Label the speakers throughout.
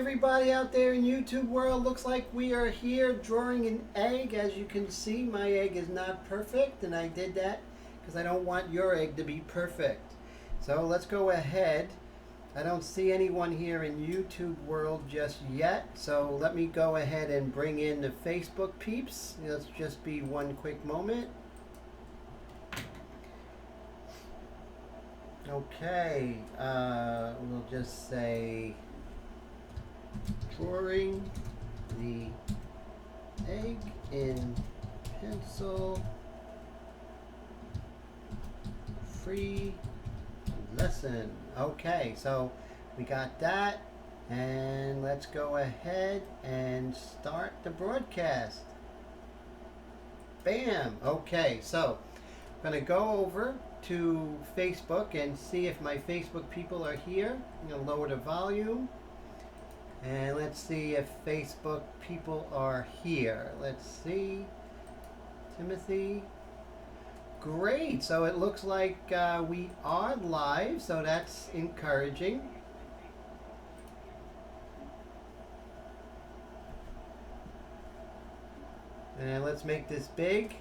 Speaker 1: everybody out there in YouTube world. Looks like we are here drawing an egg. As you can see, my egg is not perfect, and I did that because I don't want your egg to be perfect. So let's go ahead. I don't see anyone here in YouTube world just yet, so let me go ahead and bring in the Facebook peeps. Let's just be one quick moment. Okay, we'll just say drawing the egg in pencil free lesson. Okay, so we got that, and let's go ahead and start the broadcast. Bam. Okay, so I'm going to go over to Facebook and see if my Facebook people are here. I'm going to lower the volume. And let's see if Facebook people are here. Let's see. Timothy. Great. So it looks like we are live, so that's encouraging. And let's make this big.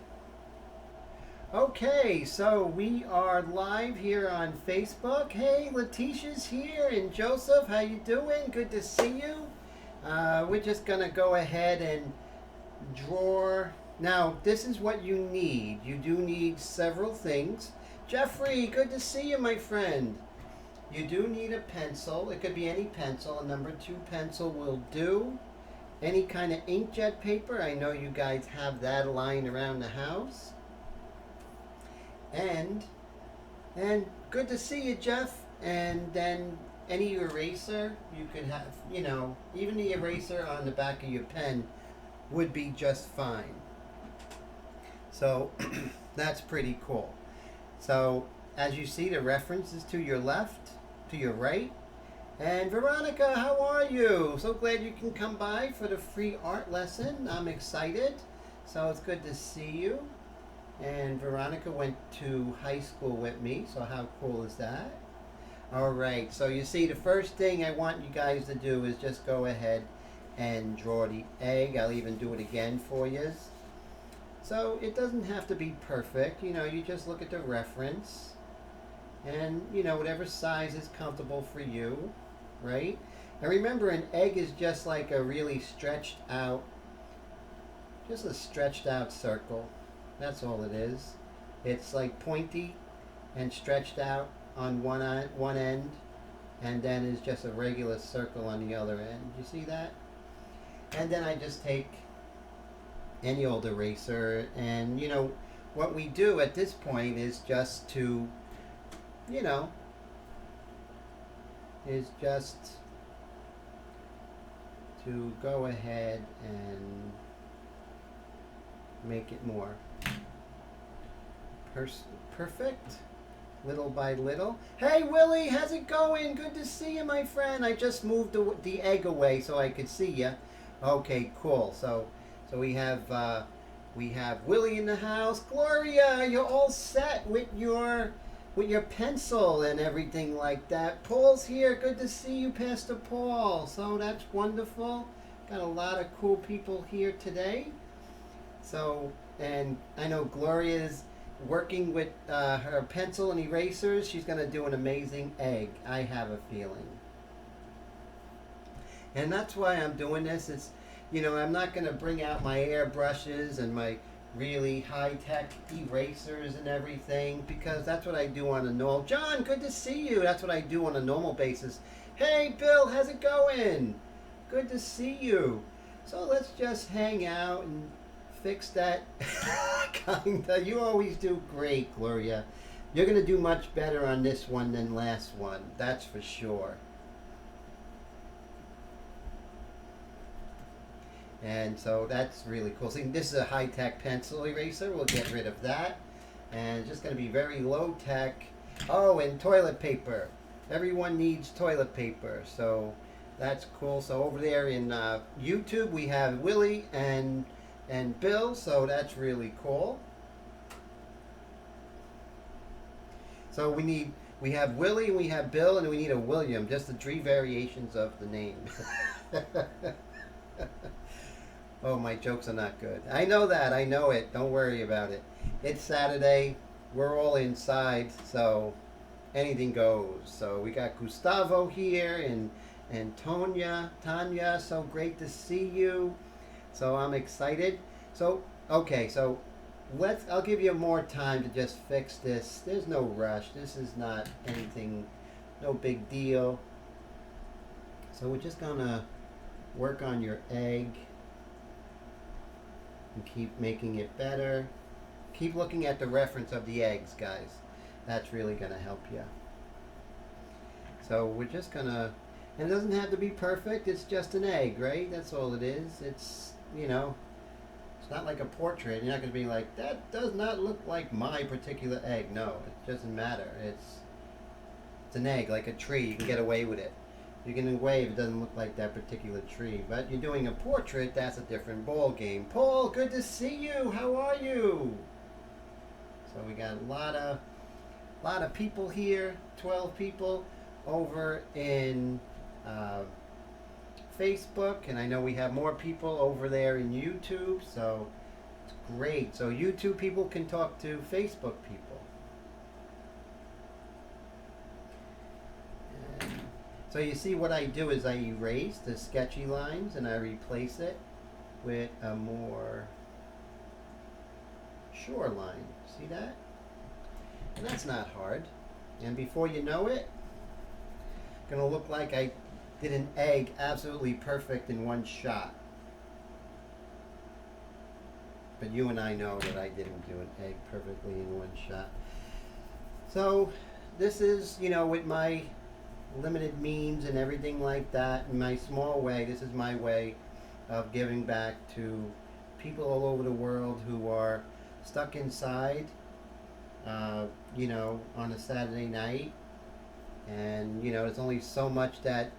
Speaker 1: Okay, so we are live here on Facebook. Hey, Letitia's here, and Joseph, how you doing? Good to see you. We're just gonna go ahead and draw. Now, this is what you need. You do need several things. Jeffrey, good to see you, my friend. You do need a pencil. It could be any pencil. A number 2 pencil will do. Any kind of inkjet paper. I know you guys have that lying around the house. And good to see you, Jeff. And then any eraser you could have, you know, even the eraser on the back of your pen would be just fine. So that's pretty cool. So as you see, the reference is to your left, to your right. And Veronica, how are you? So glad you can come by for the free art lesson. I'm excited. So it's good to see you. And Veronica went to high school with me, so how cool is that? All right, so you see, the first thing I want you guys to do is just go ahead and draw the egg. I'll even do it again for you. So it doesn't have to be perfect, you know, you just look at the reference and, you know, whatever size is comfortable for you, right? And remember, an egg is just like a really stretched out, just a stretched out circle. That's all it is. It's like pointy and stretched out on one end, and then is just a regular circle on the other end. You see that? And then I just take any old eraser, and you know what we do at this point is just to, you know, is just to go ahead and make it more perfect, little by little. Hey Willie, how's it going? Good to see you, my friend. I just moved the egg away so I could see you. Okay, cool. So we have Willie in the house. Gloria, you're all set with your pencil and everything like that. Paul's here. Good to see you, Pastor Paul. So that's wonderful. Got a lot of cool people here today. So, and I know Gloria's working with her pencil and erasers. She's going to do an amazing egg, I have a feeling. And that's why I'm doing this. It's, you know, I'm not going to bring out my airbrushes and my really high-tech erasers and everything, because that's what I do on a normal. John, good to see you. That's what I do on a normal basis. Hey, Bill, how's it going? Good to see you. So let's just hang out and fix that. Kinda. You always do great, Gloria. You're going to do much better on this one than last one. That's for sure. And so that's really cool. See, this is a high-tech pencil eraser. We'll get rid of that. And it's just going to be very low-tech. Oh, and toilet paper. Everyone needs toilet paper. So that's cool. So over there in YouTube, we have Willie and Bill. So that's really cool. So we need We have Willie and we have Bill and we need a William. Just the three variations of the name. Oh, my jokes are not good. I know that. I know it. Don't worry about it. It's Saturday. We're all inside, so anything goes. So we got Gustavo here and Tanya. So great to see you. So I'm excited. So okay. So I'll give you more time to just fix this. There's no rush. This is not anything. No big deal. So we're just gonna work on your egg and keep making it better. Keep looking at the reference of the eggs, guys. That's really going to help you. So we're just going to, and it doesn't have to be perfect. It's just an egg, right? That's all it is. It's, it's not like a portrait. You're not going to be like, that does not look like my particular egg. No, it doesn't matter. It's an egg, like a tree. You can get away with it. You can wave, it doesn't look like that particular tree. But you're doing a portrait, that's a different ball game. Paul, good to see you. How are you? So we got a lot of people here, 12 people over in Facebook, and I know we have more people over there in YouTube, so it's great. So YouTube people can talk to Facebook people. So you see what I do is I erase the sketchy lines and I replace it with a more sure line. See that? And that's not hard. And before you know it, it's going to look like I did an egg absolutely perfect in one shot. But you and I know that I didn't do an egg perfectly in one shot. So this is, with my limited means and everything like that, in my small way, this is my way of giving back to people all over the world who are stuck inside, on a Saturday night. And, there's only so much that,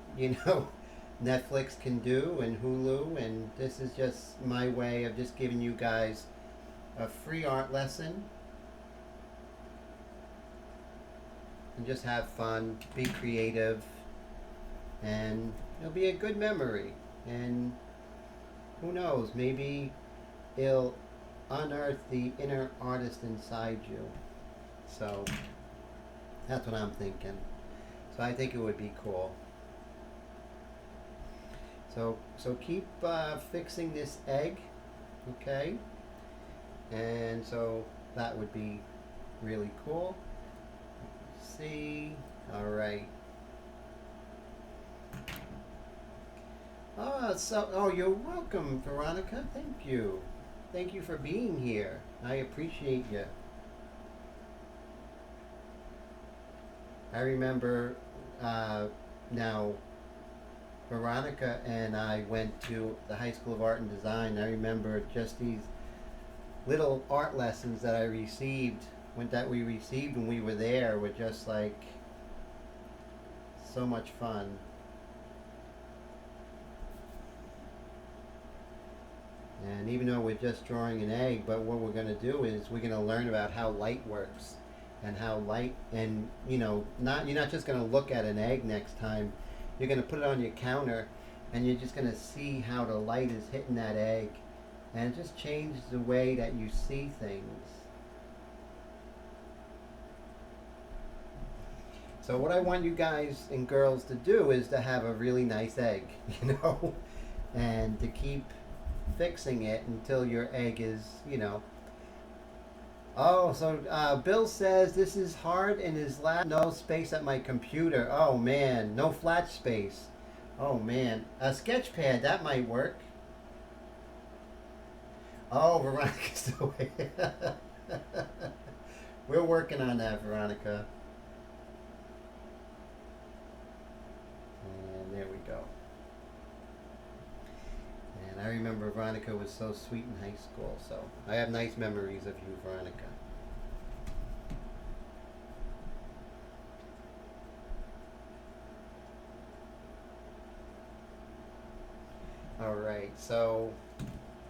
Speaker 1: Netflix can do and Hulu, and this is just my way of just giving you guys a free art lesson. And just have fun, be creative, and it'll be a good memory. And who knows, maybe it'll unearth the inner artist inside you. So that's what I'm thinking. So I think it would be cool. So keep fixing this egg, okay? And so that would be really cool. See, all right. You're welcome, Veronica. Thank you for being here. I appreciate you. I remember now, Veronica and I went to the High School of Art and Design. I remember just these little art lessons that we received when we were there were just like so much fun. And even though we're just drawing an egg, but what we're going to do is we're going to learn about how light works and how light, and you're not just going to look at an egg next time. You're going to put it on your counter and you're just going to see how the light is hitting that egg, and it just changes the way that you see things. So what I want you guys and girls to do is to have a really nice egg, and to keep fixing it until your egg is, Oh, so Bill says this is hard in his lab. No space at my computer. Oh man, no flat space. Oh man, a sketch pad, that might work. Oh, Veronica's away. We're working on that, Veronica. And there we go. And I remember Veronica was so sweet in high school, so I have nice memories of you, Veronica. Alright, so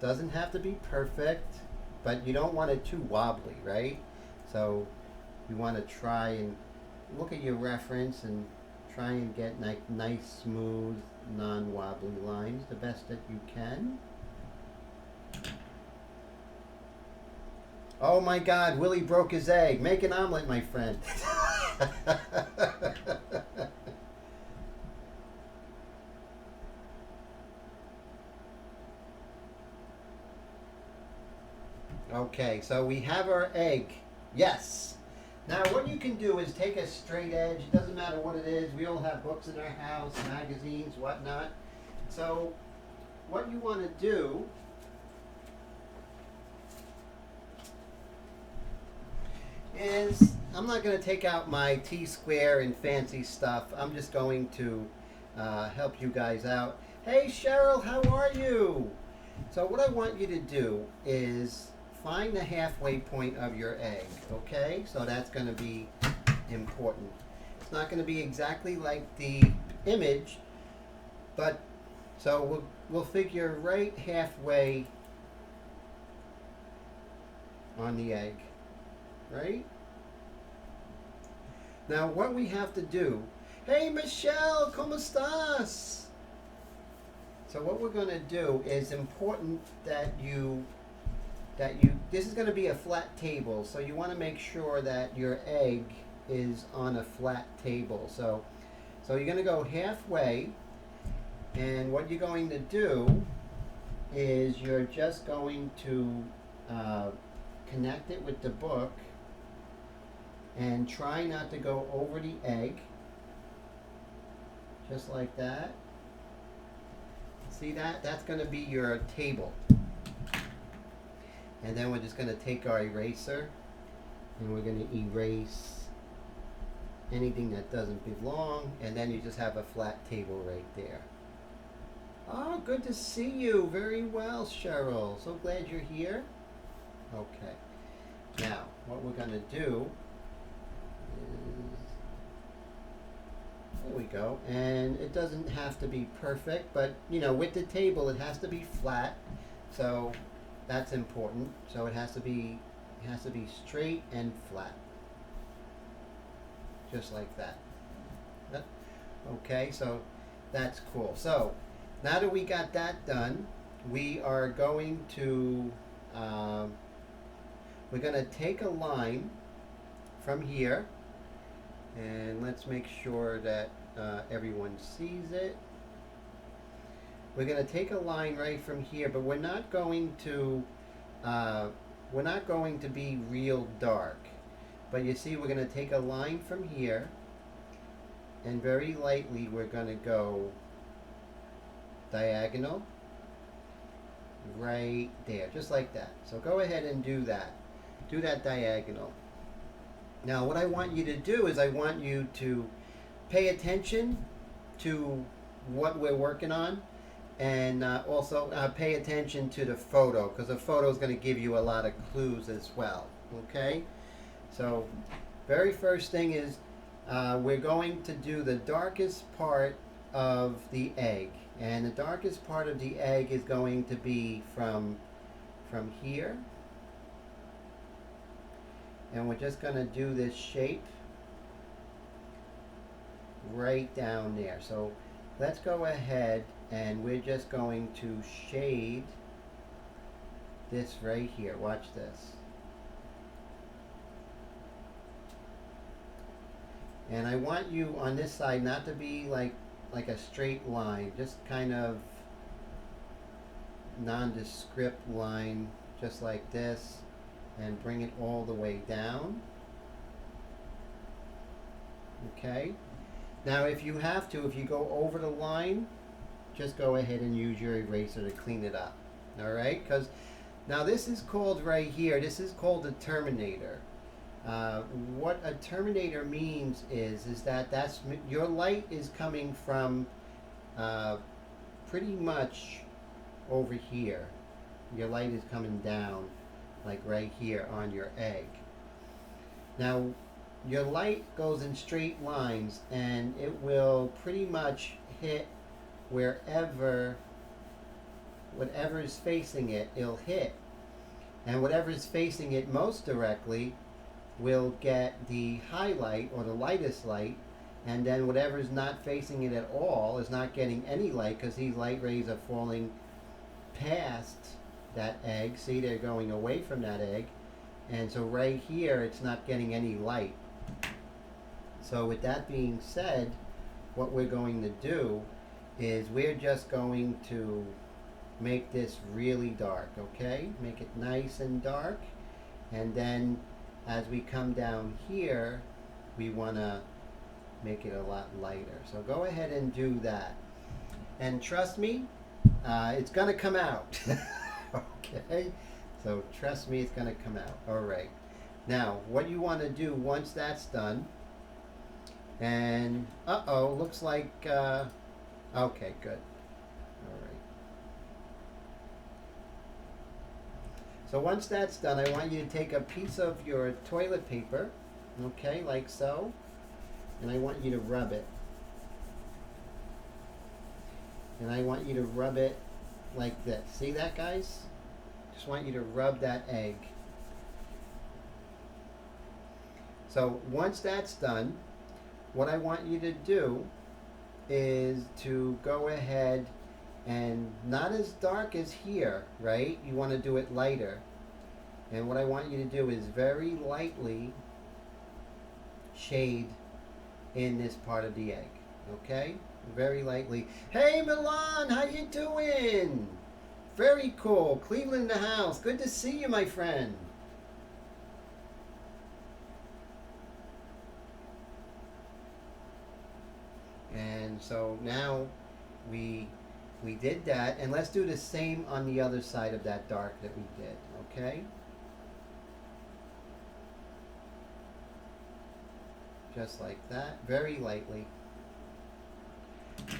Speaker 1: doesn't have to be perfect, but you don't want it too wobbly, right? So you want to try and look at your reference and try and get nice, smooth, non-wobbly lines the best that you can. Oh my God, Willie broke his egg. Make an omelet, my friend. Okay, so we have our egg. Yes. Now what you can do is take a straight edge. It doesn't matter what it is. We all have books in our house, magazines, whatnot. So what you want to do is, I'm not going to take out my T-square and fancy stuff. I'm just going to help you guys out. Hey Cheryl, how are you? So what I want you to do is find the halfway point of your egg, okay? So that's going to be important. It's not going to be exactly like the image, but so we'll figure right halfway on the egg, right? Now what we have to do, hey Michelle, ¿cómo estás? So what we're going to do is important that you, this is going to be a flat table, so you want to make sure that your egg is on a flat table. So you're going to go halfway, and what you're going to do is you're just going to connect it with the book and try not to go over the egg, just like that. See that? That's going to be your table. And then we're just going to take our eraser and we're going to erase anything that doesn't belong, and then you just have a flat table right there. Oh, good to see you. Very well, Cheryl. So glad you're here. Okay. Now, what we're going to do is, there we go. And it doesn't have to be perfect, but you know, with the table it has to be flat. So that's important. So it has to be straight and flat. Just like that. Yep. Okay, so that's cool. So now that we got that done, we are going to we're going to take a line from here, and let's make sure that everyone sees it. We're going to take a line right from here, but we're not going to be real dark. But you see, we're going to take a line from here, and very lightly we're going to go diagonal right there, just like that. So go ahead and do that. Do that diagonal. Now what I want you to do is I want you to pay attention to what we're working on, and also pay attention to the photo, because the photo is going to give you a lot of clues as well. Okay? So very first thing is we're going to do the darkest part of the egg, and the darkest part of the egg is going to be from here, and we're just going to do this shape right down there. So let's go ahead and we're just going to shade this right here. Watch this. And I want you on this side not to be like a straight line, just kind of nondescript line, just like this, and bring it all the way down. Okay? Now if you have to, if you go over the line, just go ahead and use your eraser to clean it up. Alright? Because now this is called right here, this is called a terminator. What a terminator means is that your light is coming from pretty much over here. Your light is coming down like right here on your egg. Now your light goes in straight lines, and it will pretty much hit whatever is facing it, it'll hit. And whatever is facing it most directly will get the highlight or the lightest light, and then whatever's not facing it at all is not getting any light because these light rays are falling past that egg. See, they're going away from that egg, and so right here it's not getting any light. So with that being said, what we're going to do is we're just going to make this really dark, okay? Make it nice and dark, and then as we come down here, we want to make it a lot lighter. So go ahead and do that. And trust me, it's going to come out. Okay? So trust me, it's going to come out. All right. Now, what you want to do once that's done, and looks like, okay, good. All right. So once that's done, I want you to take a piece of your toilet paper, okay, like so, and I want you to rub it. And I want you to rub it like this. See that, guys? Just want you to rub that egg. So once that's done, what I want you to do is to go ahead and not as dark as here, right? You want to do it lighter. And what I want you to do is very lightly shade in this part of the egg, okay? Very lightly. Hey Milan, how you doing? Very cool. Cleveland in the house. Good to see you, my friend. And so now we did that, and let's do the same on the other side of that dark that we did, okay? Just like that, very lightly.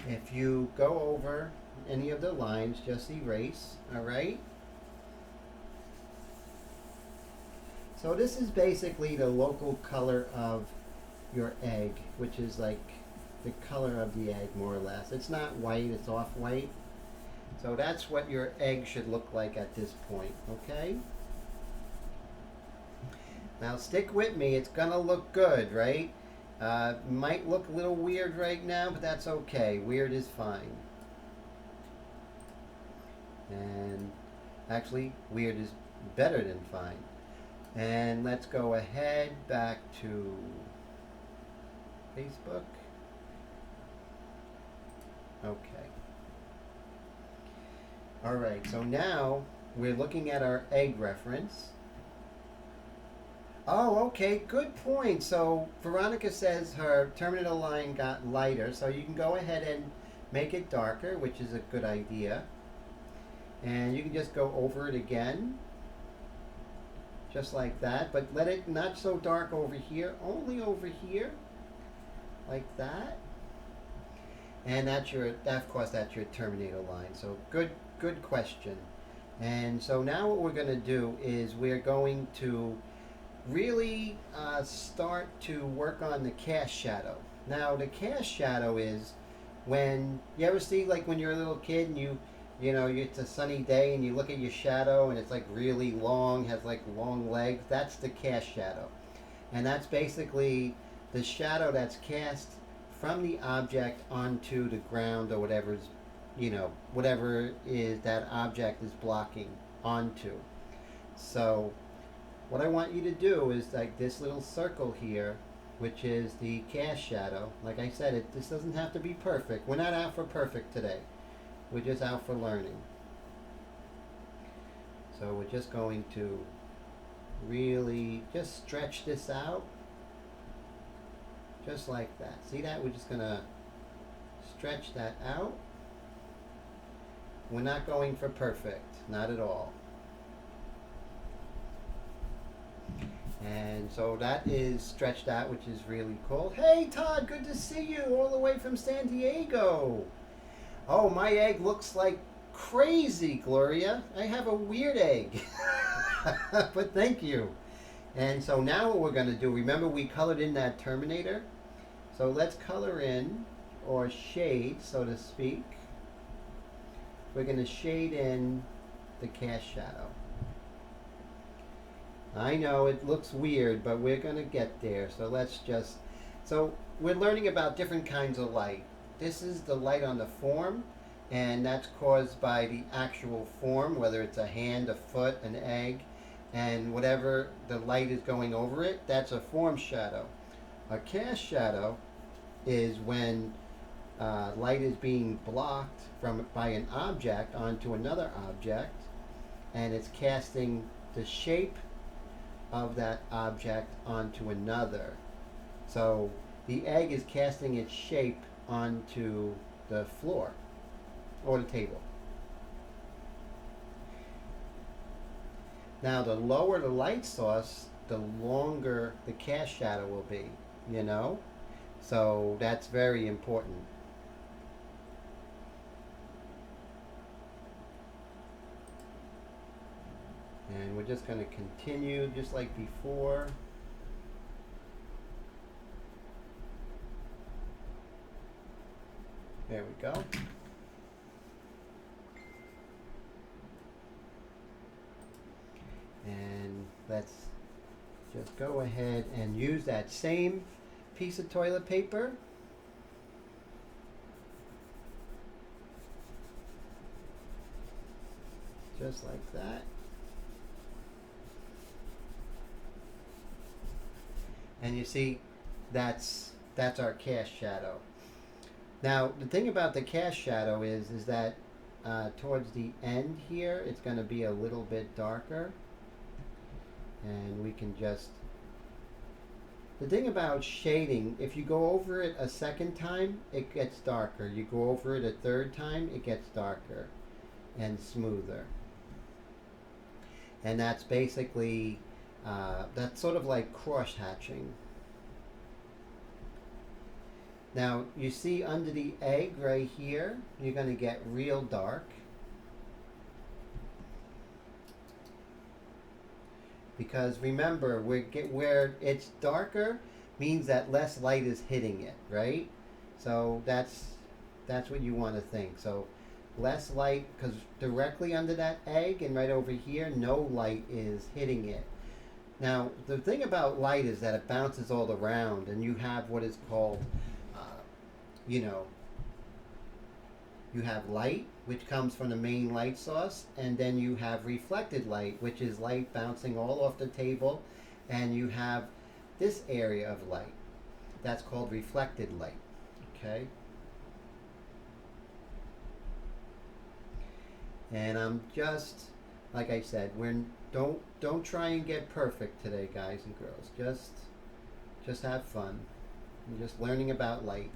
Speaker 1: If you go over any of the lines, just erase, all right? So this is basically the local color of your egg, which is like the color of the egg, more or less. It's not white, it's off-white. So that's what your egg should look like at this point, okay? Now stick with me, it's gonna look good, right? Might look a little weird right now, but that's okay. Weird is fine. And actually, weird is better than fine. And let's go ahead back to Facebook. Okay. All right, so now we're looking at our egg reference. Oh, okay, good point. So Veronica says her terminator line got lighter, so you can go ahead and make it darker, which is a good idea. And you can just go over it again, just like that, but let it not so dark over here, only over here, like that. And that's your, of course, that's your terminator line. So good question. And so now what we're going to do is we're going to really start to work on the cast shadow. Now the cast shadow is when you ever see, like when you're a little kid and you know it's a sunny day and you look at your shadow and it's like really long, has like long legs. That's the cast shadow, and that's basically the shadow that's cast from the object onto the ground or whatever's, whatever is that object is blocking onto. So what I want you to do is like this little circle here, which is the cast shadow. Like I said, this doesn't have to be perfect. We're not out for perfect today. We're just out for learning. So we're just going to really just stretch this out. Just like that. See that? We're just going to stretch that out. We're not going for perfect. Not at all. And so that is stretched out, which is really cool. Hey Todd, good to see you all the way from San Diego. Oh, my egg looks like crazy, Gloria. I have a weird egg. But thank you. And so now what we're going to do, remember we colored in that terminator? So let's color in, or shade, so to speak. We're going to shade in the cast shadow. I know it looks weird, but we're going to get there. So we're learning about different kinds of light. This is the light on the form, and that's caused by the actual form, whether it's a hand, a foot, an egg, and whatever the light is going over it, that's a form shadow. A cast shadow is when light is being blocked by an object onto another object, and it's casting the shape of that object onto another. So the egg is casting its shape onto the floor or the table. Now, the lower the light source, the longer the cast shadow will be, you know? So that's very important. And we're just going to continue just like before. There we go. And let's just go ahead and use that same piece of toilet paper. Just like that. And you see, that's our cast shadow. Now, the thing about the cast shadow is that towards the end here, it's going to be a little bit darker. And we can just... The thing about shading, if you go over it a second time, it gets darker. You go over it a third time, it gets darker and smoother. And that's basically... that's sort of like cross hatching. Now, you see under the egg right here, you're going to get real dark. Because remember, where it's darker means that less light is hitting it, right? So that's what you want to think. So less light, because directly under that egg and right over here, no light is hitting it. Now, the thing about light is that it bounces all around, and you have what is called, you have light, which comes from the main light source, and then you have reflected light, which is light bouncing all off the table, and you have this area of light. That's called reflected light, okay? And I'm just, like I said, don't try and get perfect today, guys and girls. Just have fun. You're just learning about light.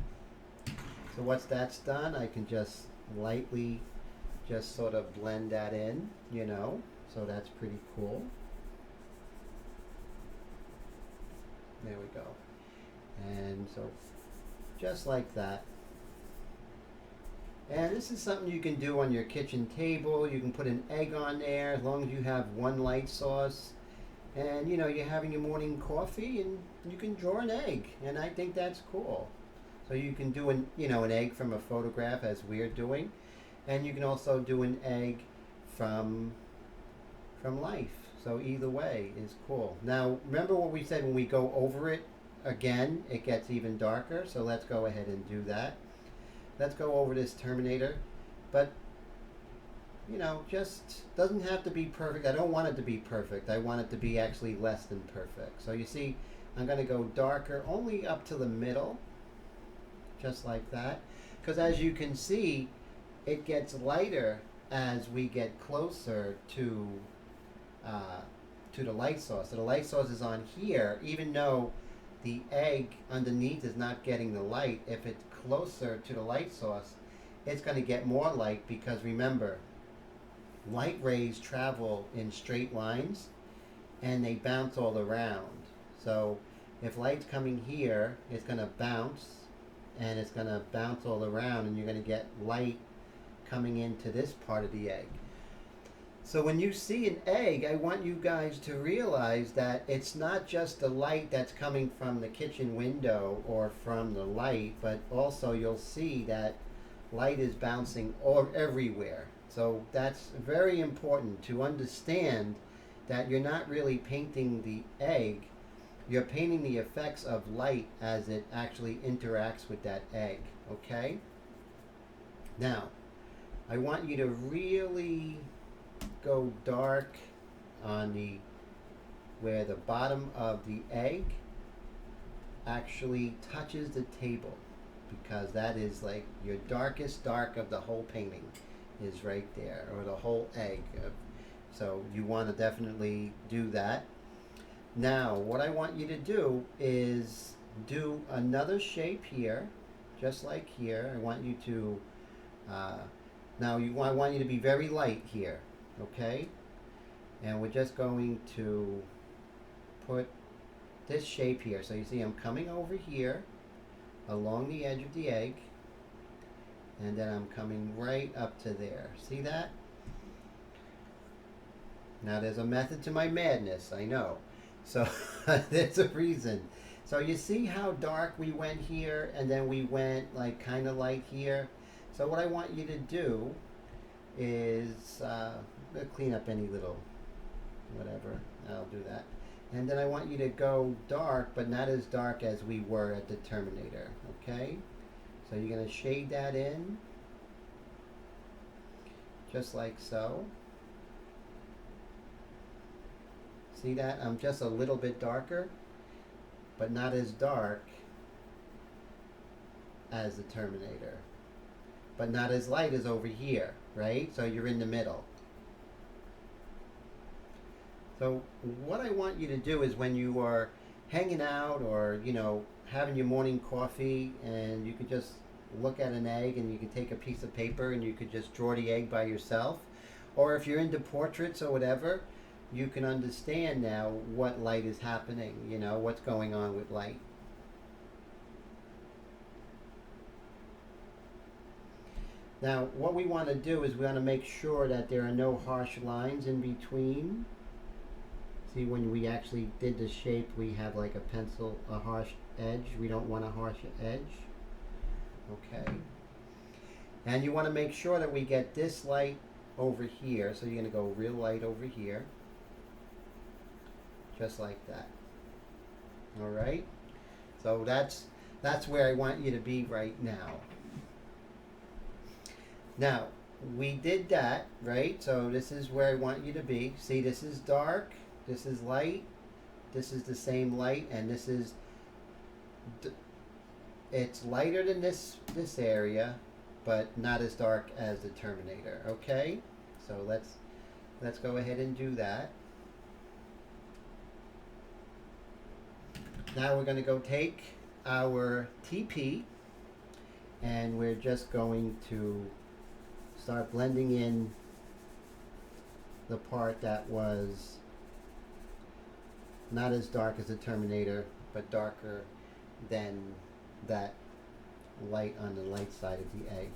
Speaker 1: So once that's done, I can just lightly just sort of blend that in, so that's pretty cool. There we go. And so just like that. And this is something you can do on your kitchen table. You can put an egg on there as long as you have one light source. And you're having your morning coffee and you can draw an egg. And I think that's cool. So you can do an egg from a photograph as we're doing. And you can also do an egg from life. So either way is cool. Now, remember what we said, when we go over it again, it gets even darker. So let's go ahead and do that. Let's go over this Terminator. But, just doesn't have to be perfect. I don't want it to be perfect. I want it to be actually less than perfect. So you see, I'm going to go darker only up to the middle. Just like that. Because as you can see, it gets lighter as we get closer to the light source. So the light source is on here, even though the egg underneath is not getting the light. If it's closer to the light source, it's going to get more light, because remember, light rays travel in straight lines and they bounce all around. So if light's coming here, it's going to bounce, and it's going to bounce all around, and you're going to get light coming into this part of the egg. So when you see an egg, I want you guys to realize that it's not just the light that's coming from the kitchen window or from the light, but also you'll see that light is bouncing everywhere. So that's very important to understand that you're not really painting the egg, you're painting the effects of light as it actually interacts with that egg, okay? Now, I want you to really go dark on the where the bottom of the egg actually touches the table, because that is like your darkest dark of the whole painting is right there, or the whole egg. So you want to definitely do that. Now, what I want you to do is do another shape here, just like here. I want you to, I want you to be very light here, okay? And we're just going to put this shape here. So you see I'm coming over here along the edge of the egg, and then I'm coming right up to there. See that? Now there's a method to my madness, I know. So there's a reason. So you see how dark we went here, and then we went like kind of light here. So what I want you to do is clean up any little whatever. I'll do that. And then I want you to go dark, but not as dark as we were at the Terminator, okay? So you're going to shade that in, just like so. See that? I'm just a little bit darker, but not as dark as the Terminator. But not as light as over here, right? So you're in the middle. So what I want you to do is when you are hanging out, or having your morning coffee, and you could just look at an egg, and you could take a piece of paper and you could just draw the egg by yourself. Or if you're into portraits or whatever, you can understand now what light is happening, what's going on with light. Now what we want to do is we want to make sure that there are no harsh lines in between. See, when we actually did the shape, we have like a harsh edge. We don't want a harsh edge. Okay. And you want to make sure that we get this light over here. So you're going to go real light over here. Just like that. All right. So that's where I want you to be right now. Now, we did that, right? So this is where I want you to be. See, this is dark. This is light, this is the same light, and this is, it's lighter than this area, but not as dark as the Terminator, okay? So let's go ahead and do that. Now we're going to go take our TP, and we're just going to start blending in the part that was not as dark as the Terminator, but darker than that light on the light side of the egg.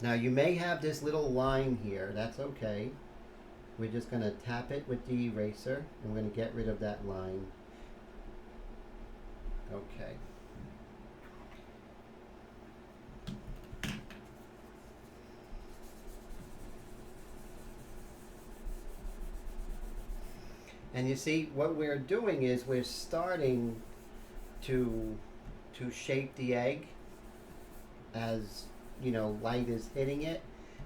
Speaker 1: Now you may have this little line here, that's okay. We're just going to tap it with the eraser, and we're going to get rid of that line. Okay. And you see, what we're doing is we're starting to shape the egg as light is hitting it,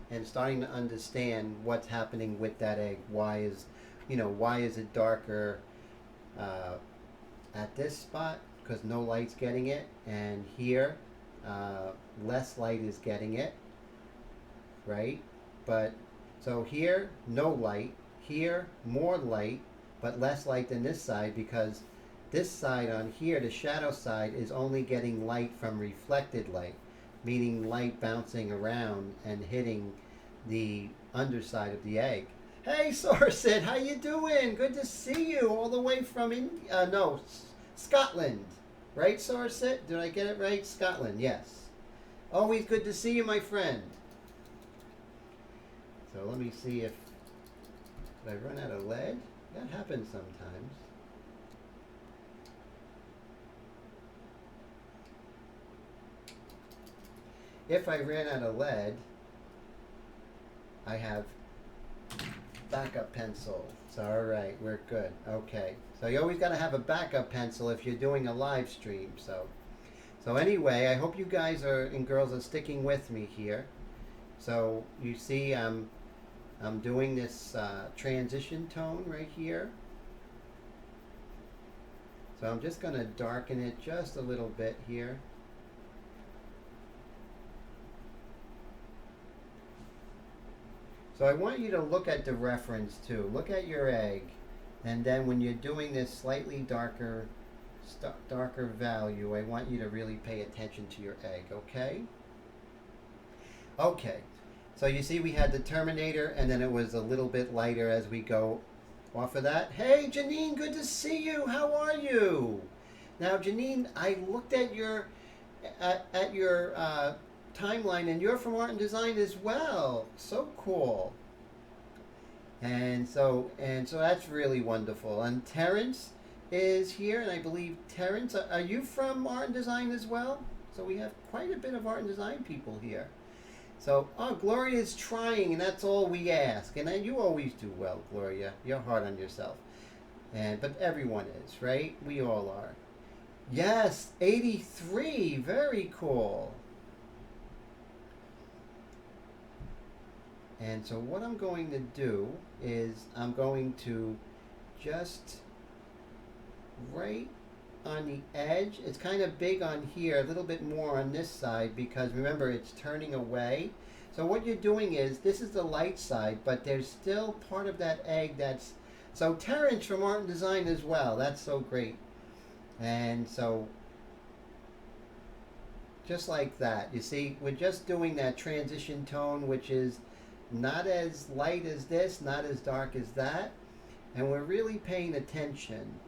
Speaker 1: and starting to understand what's happening with that egg. Why is it darker at this spot? Because no light's getting it, and here less light is getting it, right? But so here no light, here more light, but less light than this side, because this side on here, the shadow side, is only getting light from reflected light, meaning light bouncing around and hitting the underside of the egg. Hey Somerset, how you doing? Good to see you all the way from Scotland. Right, Somerset? Did I get it right? Scotland, yes. Always good to see you, my friend. So let me see if I run out of lead. That happens sometimes. If I ran out of lead, I have Backup pencil. So, all right, we're good. Okay. So you always got to have a backup pencil if you're doing a live stream. So anyway, I hope you guys are and girls are sticking with me here. So you see, I'm doing this transition tone right here. So I'm just going to darken it just a little bit here. So I want you to look at the reference too. Look at your egg. And then when you're doing this slightly darker value, I want you to really pay attention to your egg, okay? Okay. So you see we had the Terminator, and then it was a little bit lighter as we go off of that. Hey, Janine, good to see you. How are you? Now, Janine, I looked at your timeline, and you're from Art and Design as well. So cool. And so that's really wonderful. And Terrence is here, and I believe Terrence, are you from Art and Design as well? So we have quite a bit of Art and Design people here. So, Gloria is trying, and that's all we ask. And then you always do well, Gloria. You're hard on yourself. But everyone is, right? We all are. Yes, 83. Very cool. And so what I'm going to do is I'm going to just right on the edge. It's kind of big on here, a little bit more on this side because remember it's turning away. So what you're doing is, this is the light side, but there's still part of that egg that's, so Terrence from Art and Design as well. That's so great. And so just like that, you see, we're just doing that transition tone, which is not as light as this, not as dark as that, and we're really paying attention.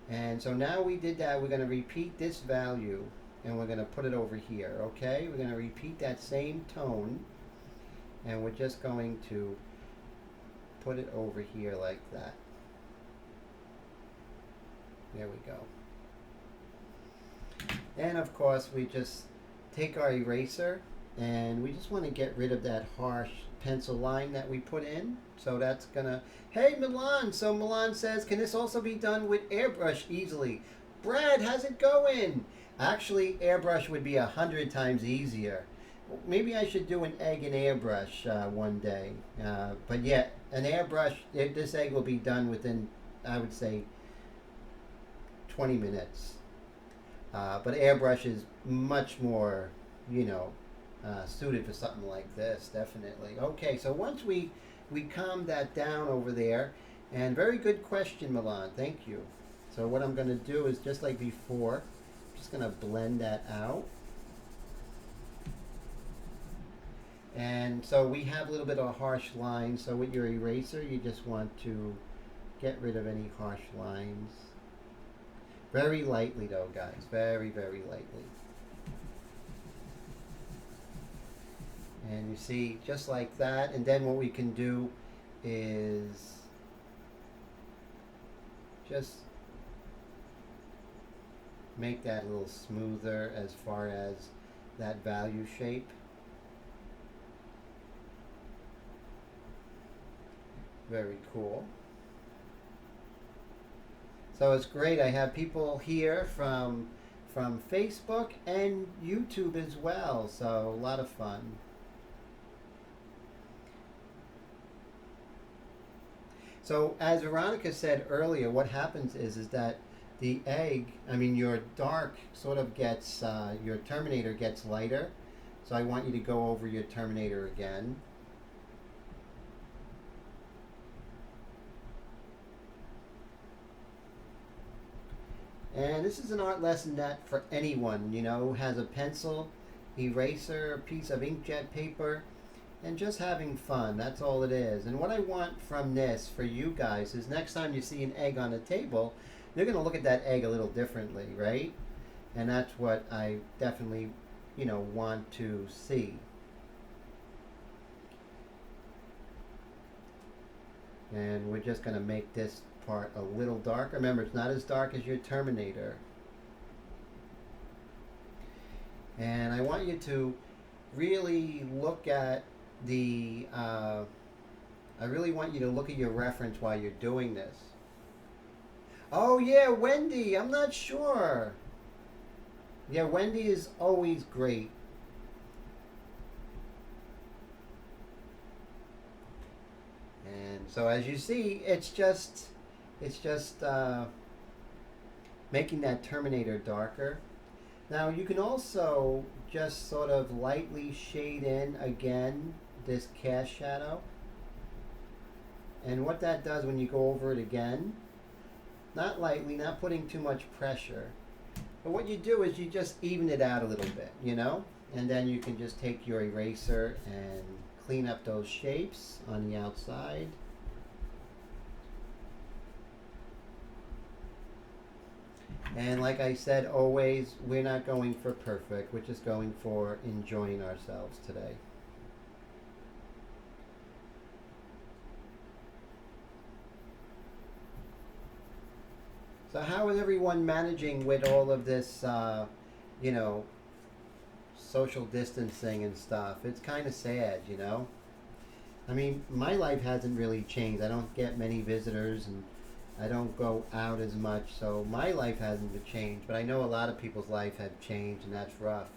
Speaker 1: And so now we did that, we're going to repeat this value and we're going to put it over here, okay? We're going to repeat that same tone and we're just going to put it over here like that. There we go. And of course we just take our eraser and we just want to get rid of that harsh pencil line that we put in. So that's gonna, hey Milan, so Milan says, can this also be done with airbrush easily? Brad, how's it going? Actually, airbrush would be 100 times easier. Maybe I should do an egg in airbrush one day. But yeah, an airbrush, this egg will be done within, I would say, 20 minutes. But airbrush is much more, suited for something like this, definitely. Okay, so once we calm that down over there, and very good question, Milan, thank you. So what I'm going to do is, just like before, I'm just going to blend that out. And so we have a little bit of a harsh line, so with your eraser, you just want to get rid of any harsh lines. Very lightly though, guys, very, very lightly. And you see, just like that, and then what we can do is just make that a little smoother as far as that value shape. Very cool. So it's great. I have people here from Facebook and YouTube as well. So a lot of fun. So as Veronica said earlier, what happens is that the egg, your dark sort of gets, your Terminator gets lighter. So I want you to go over your Terminator again. And this is an art lesson that for anyone, who has a pencil, eraser, a piece of inkjet paper, and just having fun. That's all it is. And what I want from this for you guys is, next time you see an egg on the table, you're going to look at that egg a little differently, right? And that's what I definitely, want to see. And we're just going to make this part a little darker. Remember, it's not as dark as your Terminator. And I want you to really look at the I really want you to look at your reference while you're doing this. Oh yeah, Wendy, I'm not sure. Yeah, Wendy is always great. And so as you see, it's just making that Terminator darker. Now you can also just sort of lightly shade in again this cast shadow. And what that does when you go over it again, not lightly, not putting too much pressure, but what you do is you just even it out a little bit, you know? And then you can just take your eraser and clean up those shapes on the outside. And like I said, always, we're not going for perfect. We're just going for enjoying ourselves today. So how is everyone managing with all of this, you know, social distancing and stuff? It's kind of sad, you know? I mean, my life hasn't really changed. I don't get many visitors and I don't go out as much, so my life hasn't been changed. But I know a lot of people's life have changed, and that's rough.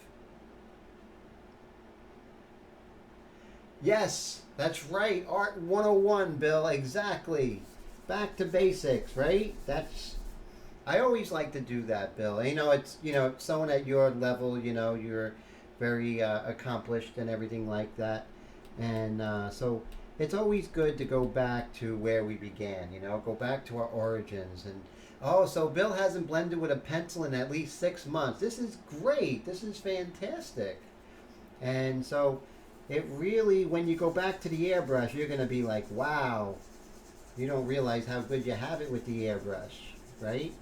Speaker 1: Yes, that's right. Art 101, Bill. Exactly. Back to basics, right? That's. I always like to do that, Bill. You know, it's someone at your level. You know, you're very accomplished and everything like that, and so it's always good to go back to where we began. You know, go back to our origins. And oh, so Bill hasn't blended with a pencil in at least 6 months. This is great. This is fantastic. And so it really, when you go back to the airbrush, you're going to be like, wow, you don't realize how good you have it with the airbrush, right?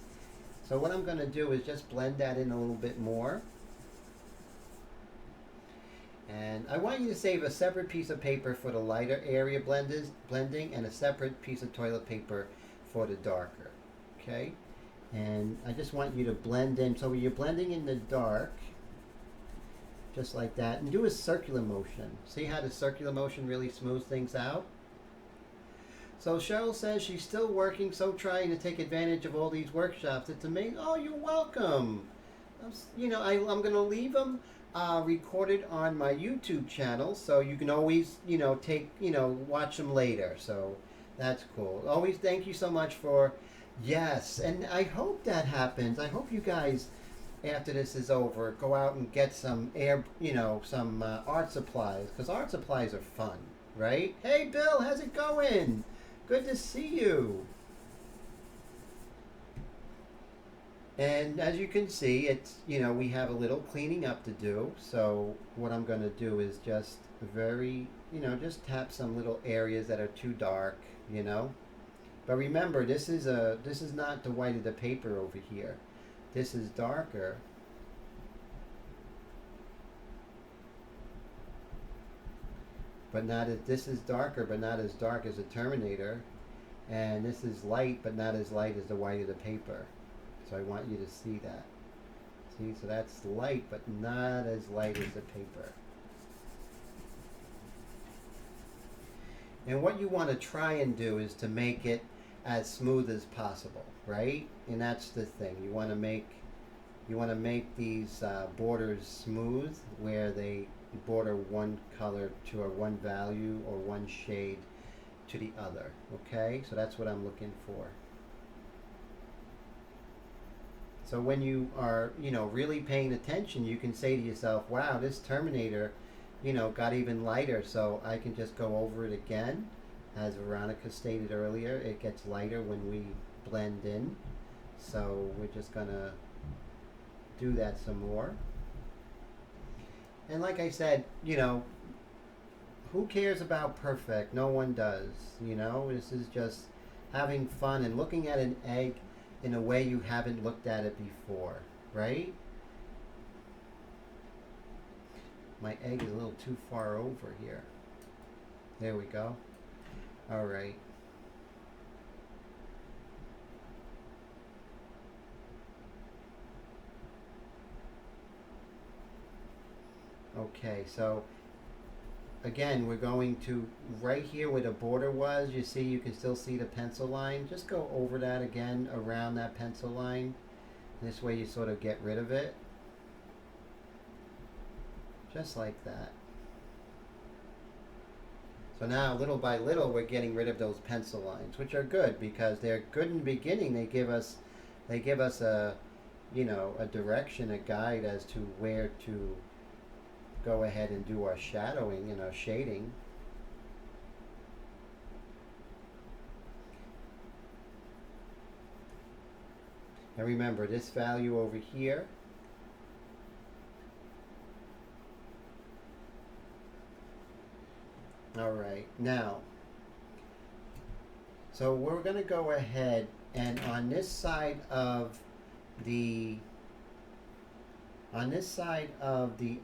Speaker 1: So what I'm going to do is just blend that in a little bit more. And I want you to save a separate piece of paper for the lighter area blending and a separate piece of toilet paper for the darker. Okay? And I just want you to blend in. So when you're blending in the dark, just like that, and do a circular motion. See how the circular motion really smooths things out? So Cheryl says she's still working, so trying to take advantage of all these workshops. It's amazing. Oh, you're welcome. I'm going to leave them recorded on my YouTube channel, so you can always, watch them later. So that's cool. Always thank you so much for, yes, and I hope that happens. I hope you guys, after this is over, go out and get some some art supplies, because art supplies are fun, right? Hey, Bill, how's it going? Good to see you. And as you can see, it's, we have a little cleaning up to do. So what I'm going to do is just just tap some little areas that are too dark, But remember, this is not the white of the paper over here. This is darker. But not as, this is darker, but not as dark as a Terminator. And this is light, but not as light as the white of the paper. So I want you to see that. See, so that's light, but not as light as the paper. And what you want to try and do is to make it as smooth as possible, right? And that's the thing. You want to make these borders smooth, where they border one color to a one value or one shade to the other. Okay, so that's what I'm looking for. So when you are, really paying attention, you can say to yourself, wow, this Terminator, got even lighter. So I can just go over it again. As Veronica stated earlier, it gets lighter when we blend in. So we're just going to do that some more. And like I said, who cares about perfect? No one does. This is just having fun and looking at an egg in a way you haven't looked at it before, right? My egg is a little too far over here. There we go. All right. Okay, so again, we're going to, right here where the border was, you see, you can still see the pencil line. Just go over that again, around that pencil line. This way you sort of get rid of it. Just like that. So now, little by little, we're getting rid of those pencil lines, which are good because they're good in the beginning. They give us a, you know, a direction, a guide as to where to go ahead and do our shadowing and our shading. And remember, this value over here all right, now, so we're going to go ahead and on this side of the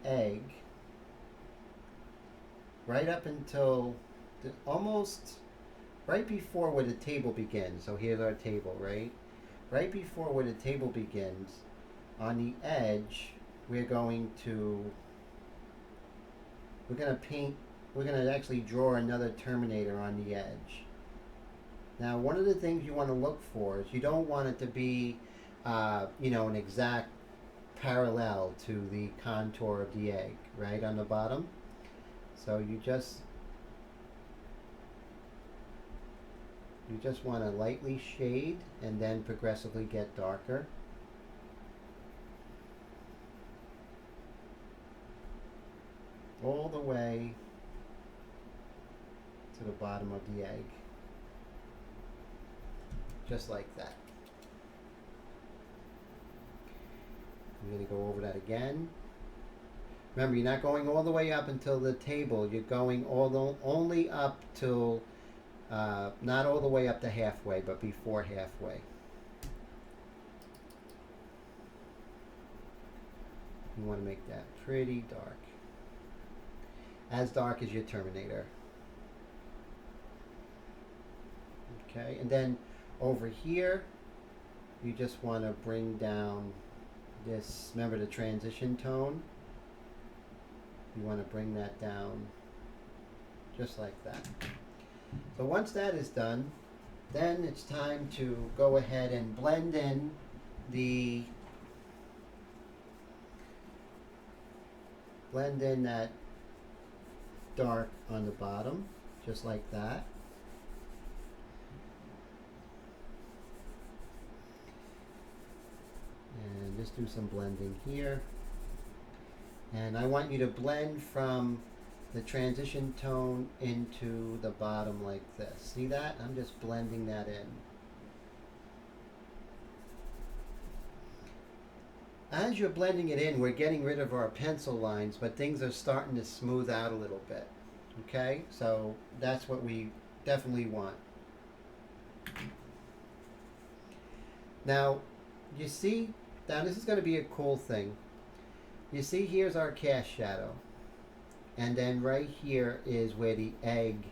Speaker 1: egg, right up until almost right before where the table begins. So here's our table, right? Right before where the table begins, on the edge, we're going to paint. We're going to actually draw another terminator on the edge. Now, one of the things you want to look for is you don't want it to be, you know, an exact parallel to the contour of the egg, right, on the bottom. So you just want to lightly shade and then progressively get darker. All the way to the bottom of the egg. Just like that. I'm going to go over that again. Remember, you're not going all the way up until the table. You're going only up till, not all the way up to halfway, but before halfway. You want to make that pretty dark. As dark as your Terminator. Okay, and then over here, you just want to bring down this, remember the transition tone? You want to bring that down just like that. So once that is done, then it's time to go ahead and blend in that dark on the bottom, just like that. And just do some blending here. And I want you to blend from the transition tone into the bottom like this. See that? I'm just blending that in. As you're blending it in, we're getting rid of our pencil lines, but things are starting to smooth out a little bit. Okay? So that's what we definitely want. Now, you see, now this is going to be a cool thing. You see, here's our cast shadow. And then right here is where the egg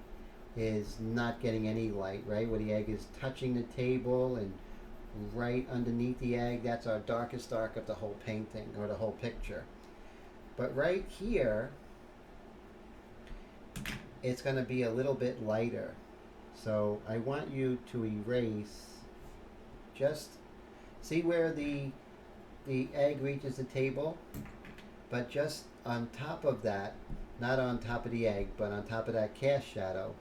Speaker 1: is not getting any light, right? Where the egg is touching the table, and right underneath the egg, that's our darkest dark of the whole painting or the whole picture. But right here, it's going to be a little bit lighter. So I want you to erase, just see where the egg reaches the table, but just on top of that, not on top of the egg, but on top of that cast shadow,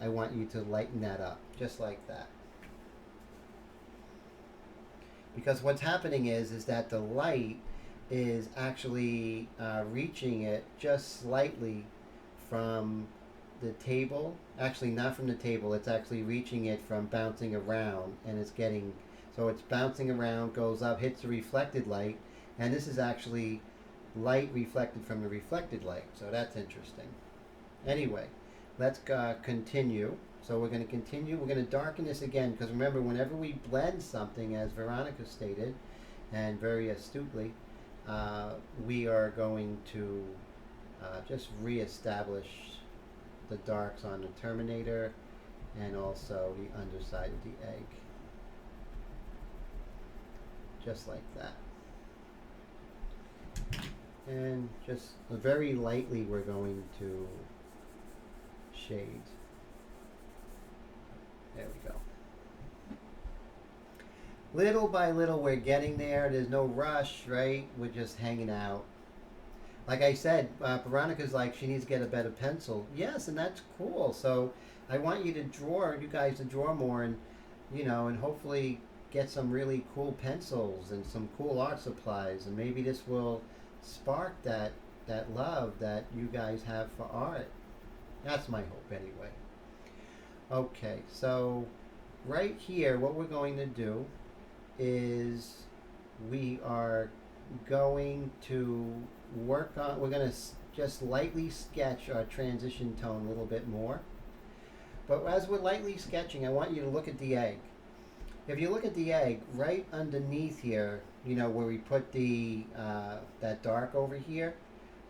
Speaker 1: I want you to lighten that up, just like that. Because what's happening is that the light is actually reaching it just slightly from the table. Actually, not from the table, it's actually reaching it from bouncing around, and it's getting, so it's bouncing around, goes up, hits the reflected light, and this is actually light reflected from the reflected light. So that's interesting. Anyway, let's continue. So we're going to continue. We're going to darken this again, because remember, whenever we blend something, as Veronica stated, and very astutely, we are going to just reestablish the darks on the Terminator and also the underside of the egg. Just like that. And just very lightly we're going to shade. There we go. Little by little we're getting there. There's no rush, right? We're just hanging out. Like I said, Veronica's like she needs to get a better pencil. Yes, and that's cool. So I want you to draw, you guys to draw more, and and hopefully get some really cool pencils and some cool art supplies, and maybe this will spark that love that you guys have for art. That's my hope anyway. Okay, so right here what we're going to do is we are going to we're going to just lightly sketch our transition tone a little bit more. But as we're lightly sketching, I want you to look at the egg. If you look at the egg, right underneath here, where we put the that dark over here,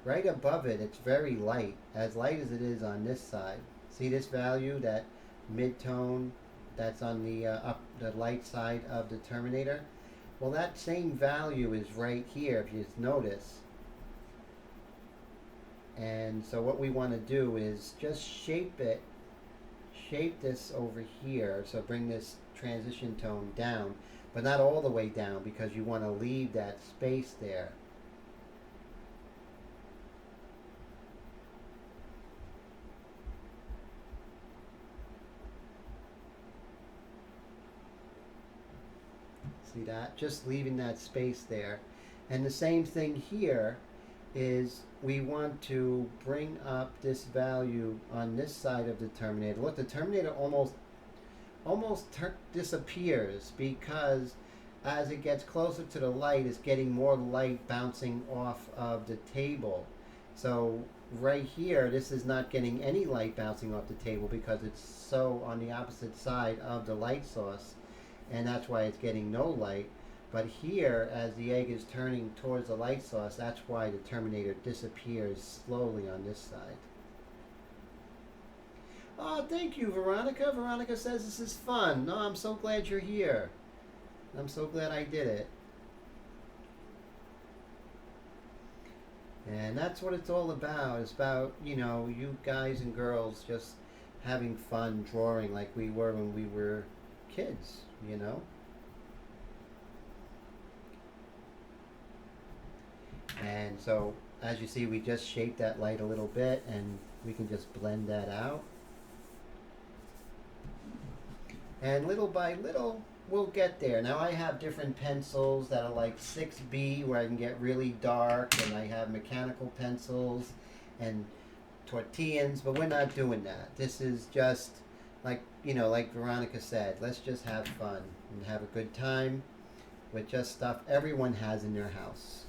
Speaker 1: right above it, it's very light as it is on this side. See this value, that mid-tone that's on the light side of the Terminator? Well, that same value is right here, if you notice. And so what we want to do is just shape this over here. So bring this transition tone down, but not all the way down, because you want to leave that space there. See that? Just leaving that space there. And the same thing here is we want to bring up this value on this side of the Terminator. Look, the Terminator almost disappears, because as it gets closer to the light, it's getting more light bouncing off of the table. So right here, this is not getting any light bouncing off the table because it's so on the opposite side of the light source, and that's why it's getting no light. But here, as the egg is turning towards the light source, that's why the Terminator disappears slowly on this side. Oh, thank you, Veronica. Veronica says this is fun. No, I'm so glad you're here. I'm so glad I did it. And that's what it's all about. It's about, you guys and girls just having fun drawing like we were when we were kids, And so, as you see, we just shaped that light a little bit, and we can just blend that out. And little by little, we'll get there. Now, I have different pencils that are like 6B, where I can get really dark, and I have mechanical pencils and tortillas, but we're not doing that. This is just like, like Veronica said, let's just have fun and have a good time with just stuff everyone has in their house.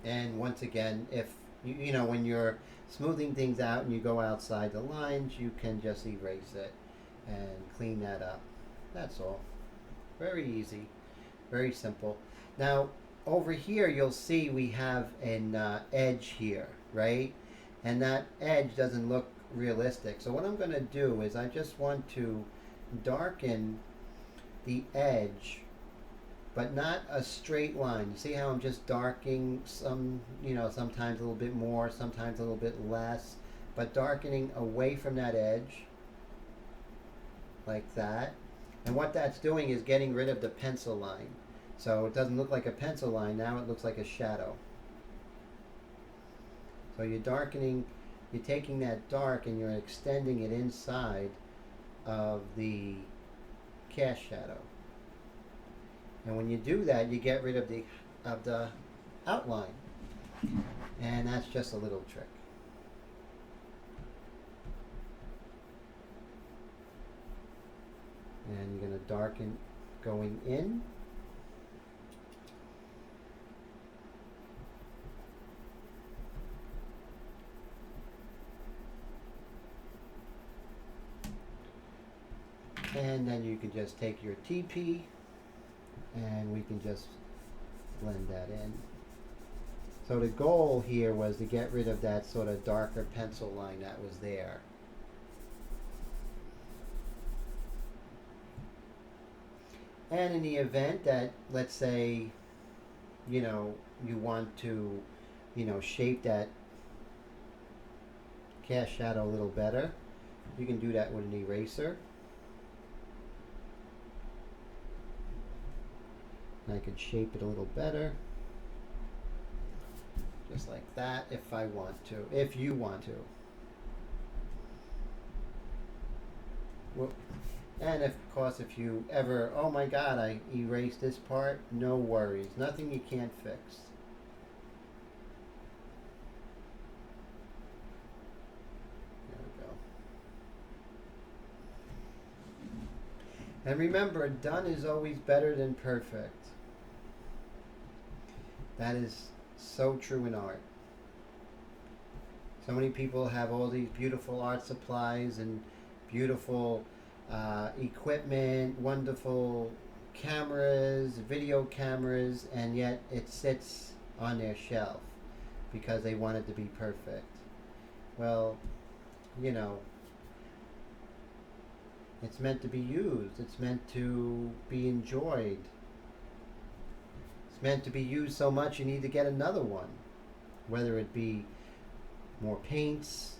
Speaker 1: And once again, if when you're smoothing things out and you go outside the lines, you can just erase it and clean that up. That's all. Very easy, very simple. Now over here you'll see we have an edge here, right? And that edge doesn't look realistic. So what I'm going to do is I just want to darken the edge, but not a straight line. You see how I'm just darkening some, sometimes a little bit more, sometimes a little bit less, but darkening away from that edge, like that. And what that's doing is getting rid of the pencil line. So it doesn't look like a pencil line, now it looks like a shadow. So you're darkening, you're taking that dark and you're extending it inside of the cast shadow. And when you do that, you get rid of the outline. And that's just a little trick. And you're going to darken going in. And then you can just take your TP and we can just blend that in. So the goal here was to get rid of that sort of darker pencil line that was there. And in the event that, let's say, you know, you want to, shape that cast shadow a little better, you can do that with an eraser. And I could shape it a little better. Just like that if I want to, if you want to. Well, and of course, if you ever, oh my God, I erased this part, no worries. Nothing you can't fix. There we go. And remember, done is always better than perfect. That is so true in art. So many people have all these beautiful art supplies and beautiful equipment, wonderful cameras, video cameras, and yet it sits on their shelf because they want it to be perfect. Well, it's meant to be used. It's meant to be enjoyed. It's meant to be used so much you need to get another one, whether it be more paints,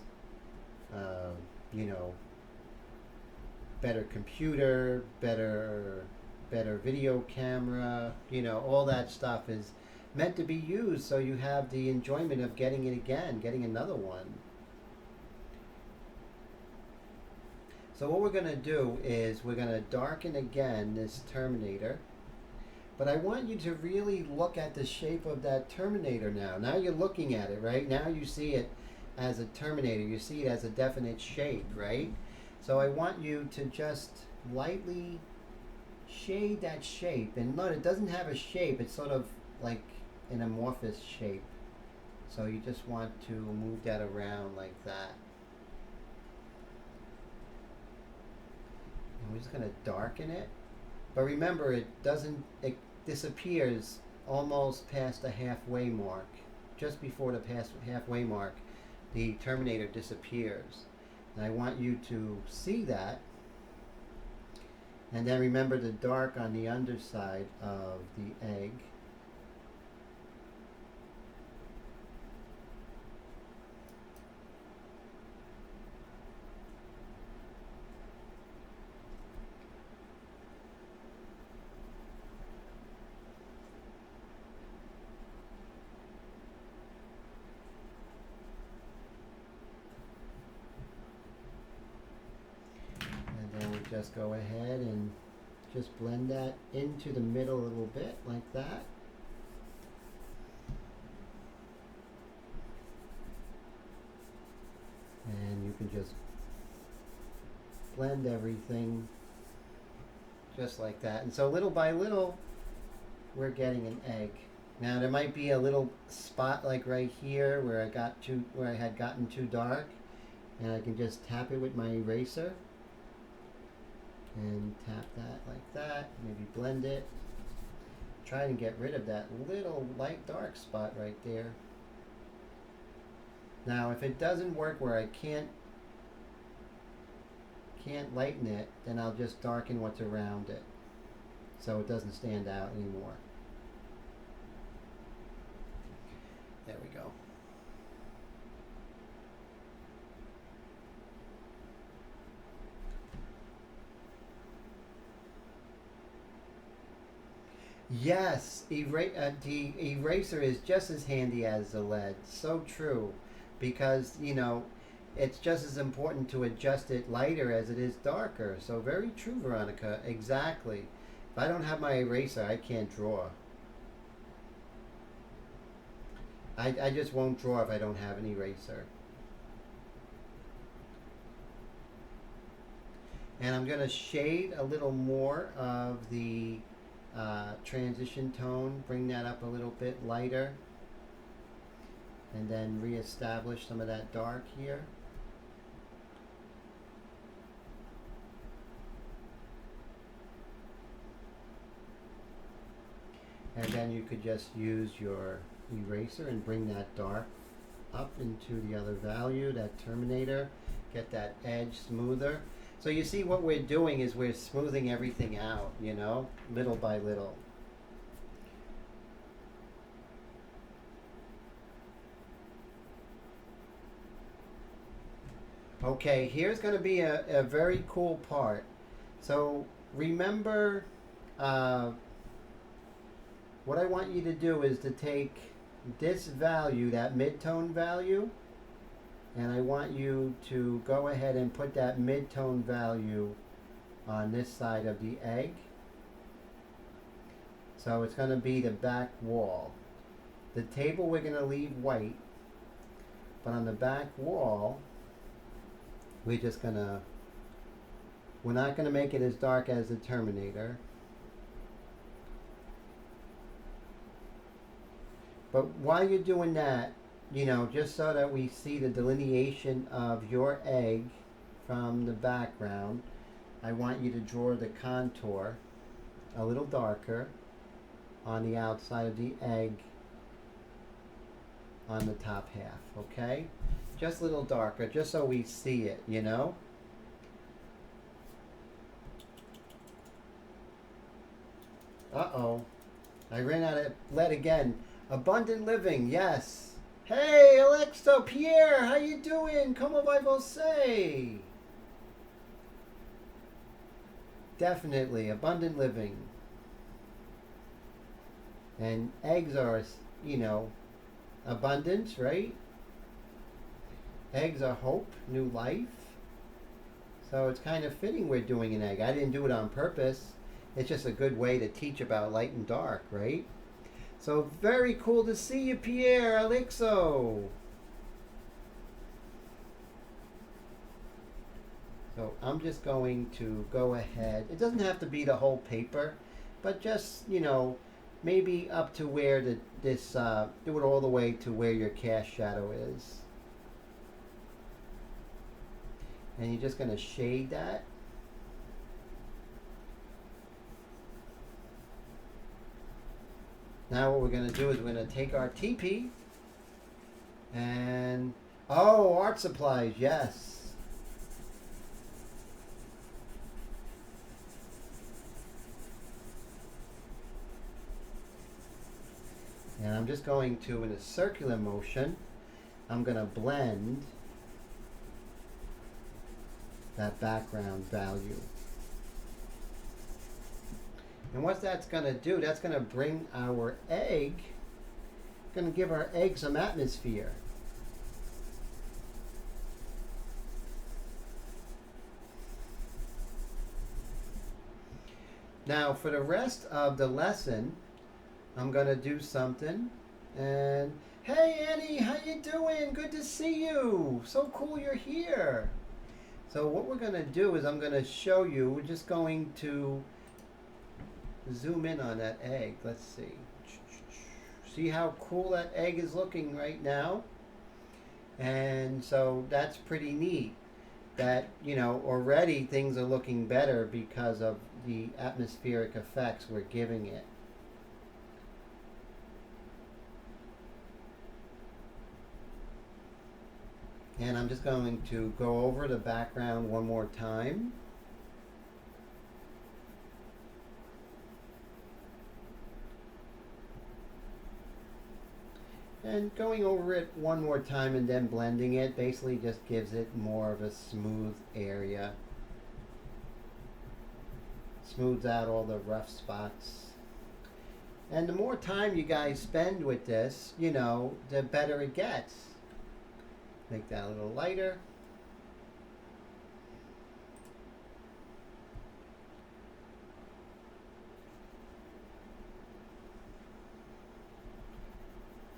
Speaker 1: better computer, better video camera, all that stuff is meant to be used so you have the enjoyment of getting it again, getting another one. So what we're going to do is we're going to darken again this Terminator. But I want you to really look at the shape of that Terminator now. Now you're looking at it, right? Now you see it as a Terminator. You see it as a definite shape, right? So I want you to just lightly shade that shape. And note, it doesn't have a shape. It's sort of like an amorphous shape. So you just want to move that around like that. And we're just going to darken it. But remember, it disappears almost past the halfway mark. Just before the halfway mark, the Terminator disappears. And I want you to see that. And then remember the dark on the underside of the egg. Just go ahead and just blend that into the middle a little bit like that. And you can just blend everything just like that. And so little by little, we're getting an egg. Now there might be a little spot like right here where I had gotten too dark, and I can just tap it with my eraser. And tap that like that, maybe blend it. Try and get rid of that little light dark spot right there. Now if it doesn't work where I can't lighten it, then I'll just darken what's around it so it doesn't stand out anymore. There we go. Yes, the eraser is just as handy as the lead. So true, because it's just as important to adjust it lighter as it is darker. So very true, Veronica. Exactly. If I don't have my eraser, I can't draw. I just won't draw if I don't have an eraser. And I'm going to shade a little more of the transition tone, bring that up a little bit lighter, and then reestablish some of that dark here. And then you could just use your eraser and bring that dark up into the other value, that Terminator, get that edge smoother. So you see what we're doing is we're smoothing everything out, you know, little by little. Okay, here's going to be a very cool part. So remember, what I want you to do is to take this value, that mid-tone value, and I want you to go ahead and put that mid-tone value on this side of the egg. So it's going to be the back wall. The table we're going to leave white, but on the back wall, we're not going to make it as dark as the Terminator. But while you're doing that, you know, just so that we see the delineation of your egg from the background, I want you to draw the contour a little darker on the outside of the egg on the top half, okay? Just a little darker, just so we see it, you know? Uh-oh. I ran out of lead again. Abundant living, yes. Hey, Alexa, Pierre, how you doing? Comment vous? Definitely, abundant living. And eggs are, you know, abundance, right? Eggs are hope, new life. So it's kind of fitting we're doing an egg. I didn't do it on purpose. It's just a good way to teach about light and dark, right? So very cool to see you, Pierre, Alexo. So I'm just going to go ahead. It doesn't have to be the whole paper, but just, you know, maybe up to where do it all the way to where your cast shadow is. And you're just going to shade that. Now what we're going to do is we're going to take our teepee and, oh, art supplies, yes. And I'm just going to, in a circular motion, I'm going to blend that background value. And what that's going to do, that's going to bring our egg, going to give our egg some atmosphere. Now for the rest of the lesson, I'm going to do something. And hey Annie, how you doing? Good to see you. So cool you're here. So what we're going to do is I'm going to show you, we're just going to zoom in on that egg. Let's see. See how cool that egg is looking right now? And so that's pretty neat. That, you know, already things are looking better because of the atmospheric effects we're giving it. And I'm just going to go over the background one more time. And going over it one more time and then blending it basically just gives it more of a smooth area. Smooths out all the rough spots. And the more time you guys spend with this, you know, the better it gets. Make that a little lighter.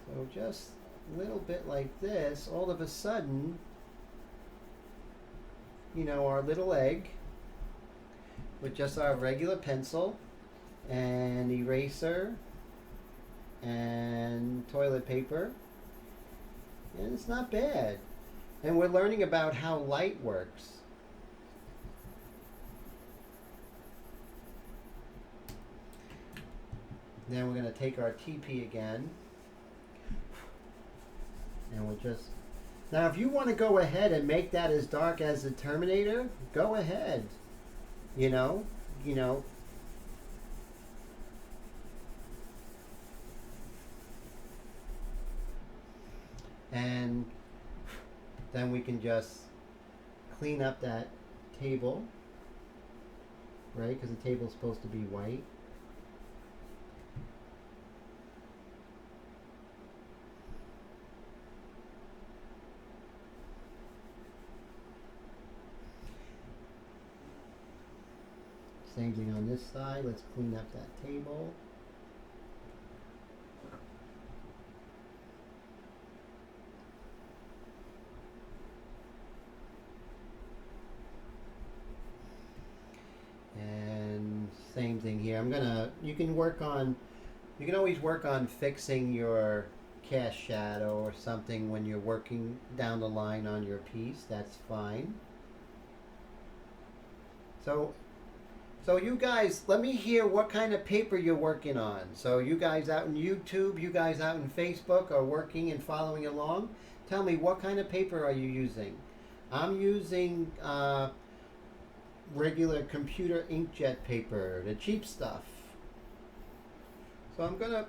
Speaker 1: So just a little bit like this, all of a sudden, you know, our little egg with just our regular pencil and eraser and toilet paper, and it's not bad. And we're learning about how light works. Then we're going to take our TP again, and we're just Now, if you want to go ahead and make that as dark as the Terminator, go ahead. You know, you know, and then we can just clean up that table, right? Because the table's supposed to be white. Same thing on this side. Let's clean up that table. And same thing here. You can always work on fixing your cast shadow or something when you're working down the line on your piece. That's fine. So you guys, let me hear what kind of paper you're working on. So you guys out in YouTube, you guys out in Facebook are working and following along. Tell me, what kind of paper are you using? I'm using regular computer inkjet paper, the cheap stuff. So I'm gonna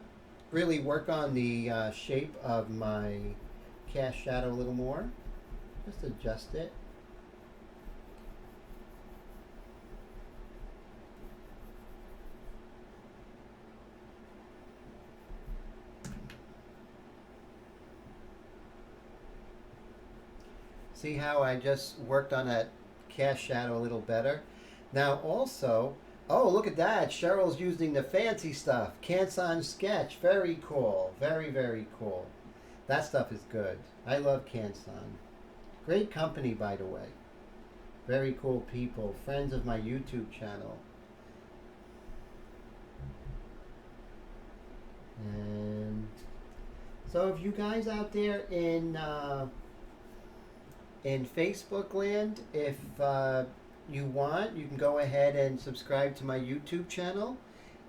Speaker 1: really work on the shape of my cast shadow a little more. Just adjust it. See how I just worked on that cast shadow a little better? Now also, oh, look at that. Cheryl's using the fancy stuff. Canson Sketch. Very cool. Very, very cool. That stuff is good. I love Canson. Great company, by the way. Very cool people. Friends of my YouTube channel. And so if you guys out there in Facebook land, if you want, you can go ahead and subscribe to my YouTube channel,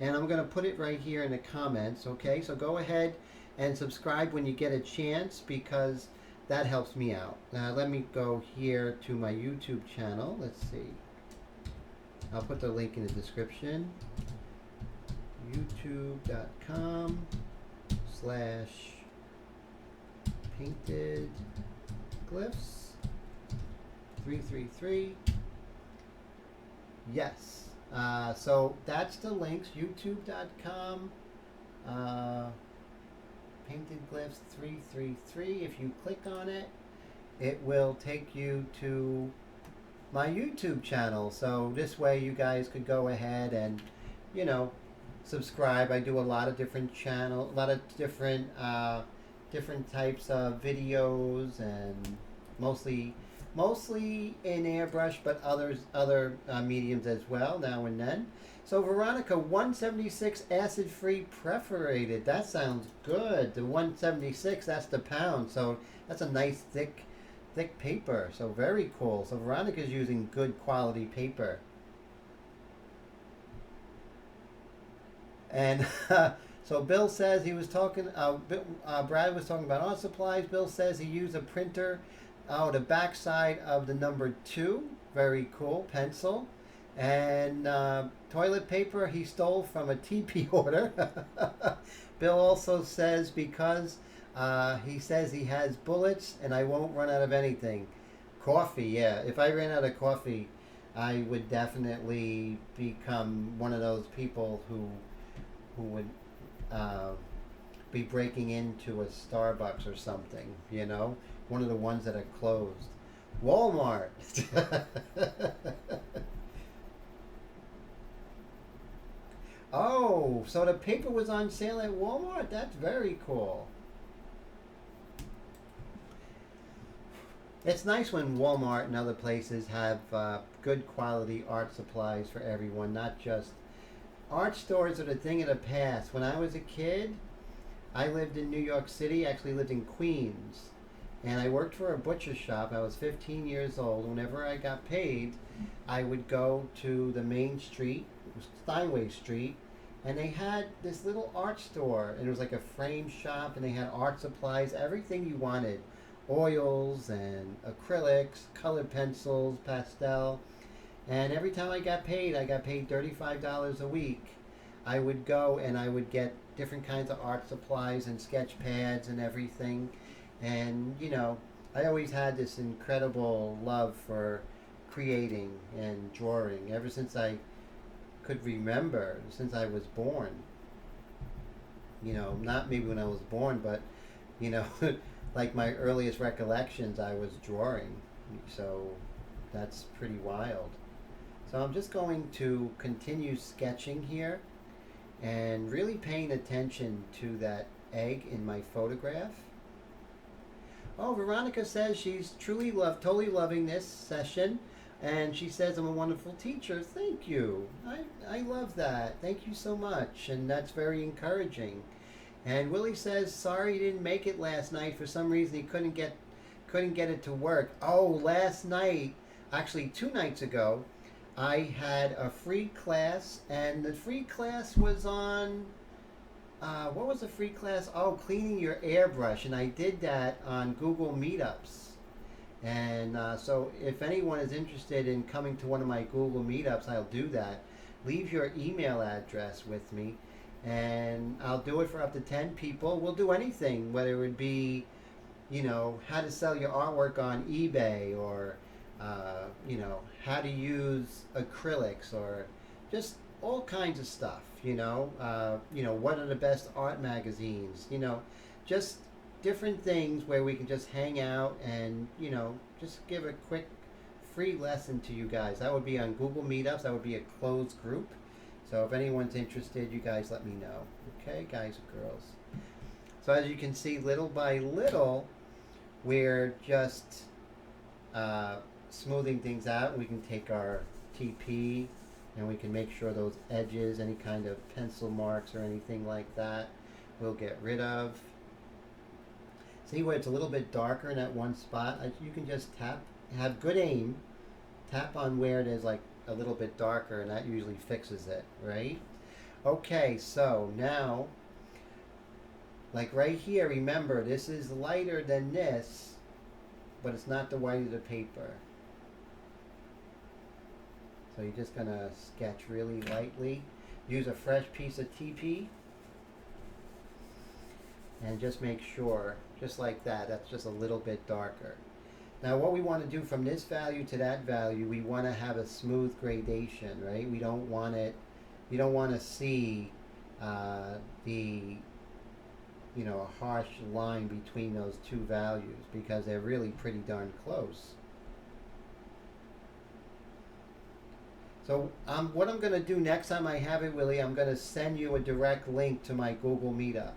Speaker 1: and I'm going to put it right here in the comments. Okay, so go ahead and subscribe when you get a chance, because that helps me out. Now let me go here to my YouTube channel. Let's see, I'll put the link in the description. youtube.com/painted glyphs 333. Yes. So that's the links. youtube.com painted glyphs 333. If you click on it, it will take you to my YouTube channel. So this way you guys could go ahead and, subscribe. I do a lot of different channels, a lot of different types of videos, and mostly in Airbrush, but other mediums as well now and then. So Veronica, 176 acid-free perforated. That sounds good. The 176, that's the pound. So that's a nice thick paper. So very cool. So Veronica's using good quality paper. And so Bill says he was talking, Brad was talking about art supplies. Bill says he used a printer. Oh, the back side of the number 2. Very cool. Pencil. And toilet paper he stole from a TP order. Bill also says because he says he has bullets and I won't run out of anything. Coffee, yeah. If I ran out of coffee, I would definitely become one of those people who would be breaking into a Starbucks or something, one of the ones that are closed. Walmart. Oh, so the paper was on sale at Walmart? That's very cool. It's nice when Walmart and other places have good quality art supplies for everyone, not just... Art stores are the thing of the past. When I was a kid, I lived in New York City, actually lived in Queens, and I worked for a butcher shop. I was 15 years old. Whenever I got paid, I would go to the main street, Steinway Street, and they had this little art store, and it was like a frame shop, and they had art supplies, everything you wanted. oils and acrylics, colored pencils, pastel. And every time I got paid $35 a week. I would go and I would get different kinds of art supplies and sketch pads and everything. And, I always had this incredible love for creating and drawing ever since I could remember, since I was born. Not maybe when I was born, but, you know, like my earliest recollections, I was drawing. So that's pretty wild. So I'm just going to continue sketching here and really paying attention to that egg in my photograph. Oh, Veronica says she's totally loving this session, and she says I'm a wonderful teacher. Thank you. I love that. Thank you so much, and that's very encouraging. And Willie says sorry he didn't make it last night. For some reason he couldn't get it to work. Oh, last night, actually 2 nights ago, I had a free class, and the free class was on, what was the free class? Oh, cleaning your airbrush, and I did that on Google Meetups. And so if anyone is interested in coming to one of my Google Meetups, I'll do that. Leave your email address with me, and I'll do it for up to 10 people. We'll do anything, whether it would be, how to sell your artwork on eBay, or how to use acrylics, or just all kinds of stuff. What are the best art magazines? Just different things where we can just hang out and just give a quick free lesson to you guys. That would be on Google Meetups. That would be a closed group. So if anyone's interested, you guys let me know. Okay, guys and girls. So as you can see, little by little, we're just smoothing things out. We can take our TP and we can make sure those edges, any kind of pencil marks or anything like that, we'll get rid of. See where it's a little bit darker in that one spot? You can just tap, have good aim, tap on where it is like a little bit darker, and that usually fixes it, right? Okay, so now, like right here, remember this is lighter than this, but it's not the white of the paper. So you're just going to sketch really lightly. Use a fresh piece of TP. And just make sure, just like that, that's just a little bit darker. Now what we want to do from this value to that value, we want to have a smooth gradation, right? We don't want it, you don't want to see a harsh line between those two values, because they're really pretty darn close. So what I'm going to do next time I have it, Willie, I'm going to send you a direct link to my Google Meetup.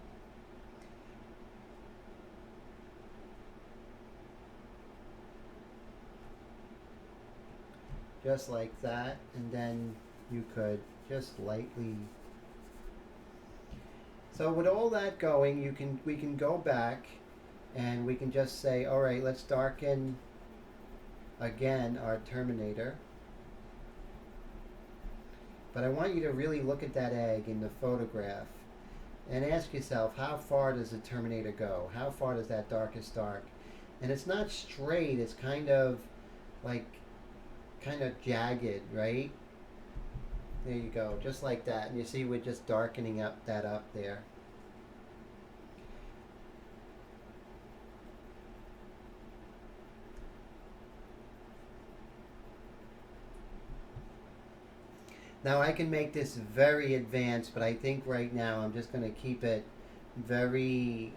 Speaker 1: Just like that, and then you could just lightly. So with all that going, we can go back and we can just say, all right, let's darken again our Terminator. But I want you to really look at that egg in the photograph and ask yourself, how far does the Terminator go? How far does that darkest dark? And it's not straight, it's kind of jagged, right? There you go, just like that. And you see we're just darkening that up there. Now I can make this very advanced, but I think right now I'm just going to keep it very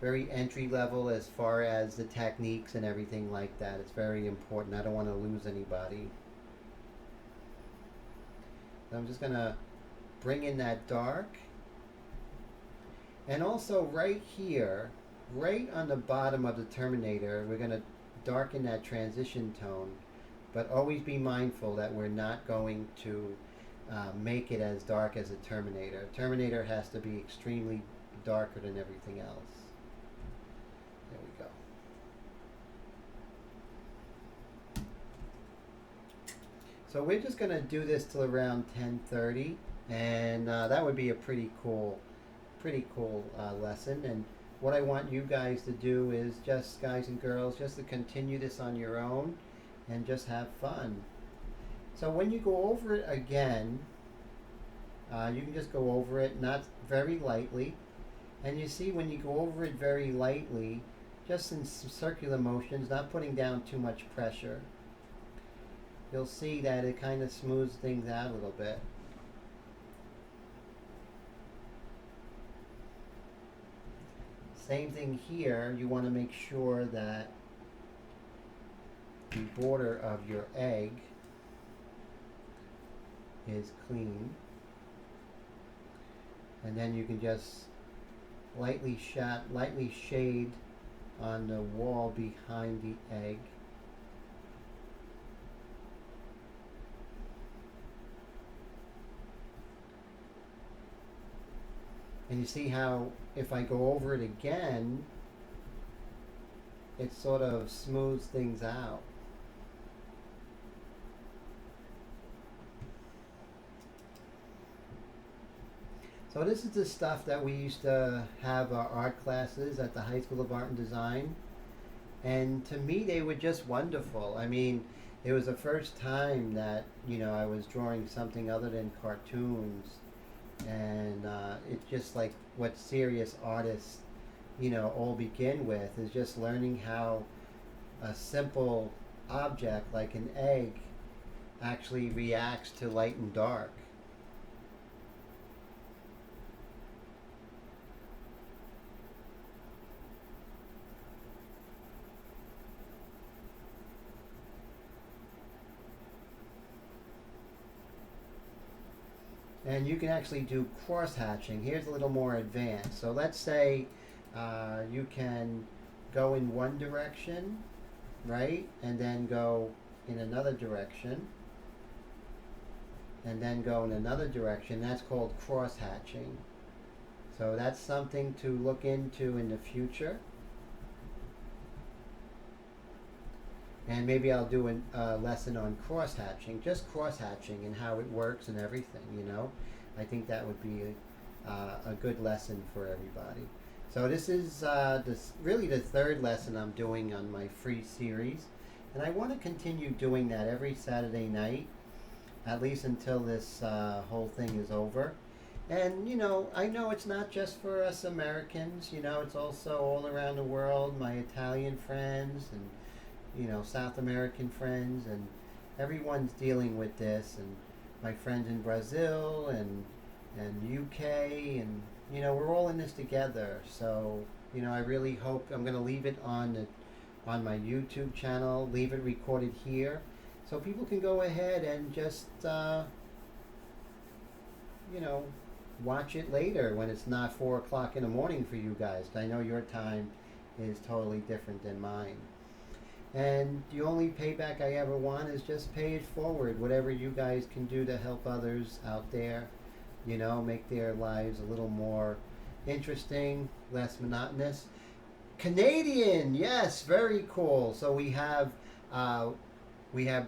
Speaker 1: very entry level as far as the techniques and everything like that. It's very important. I don't want to lose anybody. So I'm just going to bring in that dark. And also right here, right on the bottom of the Terminator, we're going to darken that transition tone. But always be mindful that we're not going to make it as dark as a Terminator. Terminator has to be extremely darker than everything else. There we go. So we're just going to do this till around 10:30, and that would be a pretty cool lesson. And what I want you guys to do is just, guys and girls, just to continue this on your own and just have fun. So when you go over it again, you can just go over it not very lightly. And you see when you go over it very lightly, just in circular motions, not putting down too much pressure, you'll see that it kind of smooths things out a little bit. Same thing here, you want to make sure that the border of your egg is clean. And then you can just lightly shade on the wall behind the egg. And you see how if I go over it again, it sort of smooths things out. So this is the stuff that we used to have our art classes at the High School of Art and Design. And to me, they were just wonderful. I mean, it was the first time that, I was drawing something other than cartoons. And it's just like what serious artists, all begin with, is just learning how a simple object like an egg actually reacts to light and dark. And you can actually do cross hatching. Here's a little more advanced. So let's say you can go in one direction, right? And then go in another direction. And then go in another direction. That's called cross hatching. So that's something to look into in the future. And maybe I'll do a lesson on cross hatching, just cross hatching and how it works and everything, I think that would be a good lesson for everybody. So this is really the third lesson I'm doing on my free series. And I want to continue doing that every Saturday night, at least until this whole thing is over. And, I know it's not just for us Americans, it's also all around the world, my Italian friends and South American friends, and everyone's dealing with this, and my friends in Brazil and UK, and we're all in this together. So I really hope I'm going to leave it on my YouTube channel, leave it recorded here, so people can go ahead and just watch it later when it's not 4 o'clock in the morning for you guys. I know your time is totally different than mine. And the only payback I ever want is just pay it forward. Whatever you guys can do to help others out there, make their lives a little more interesting, less monotonous. Canadian, yes, very cool. So we have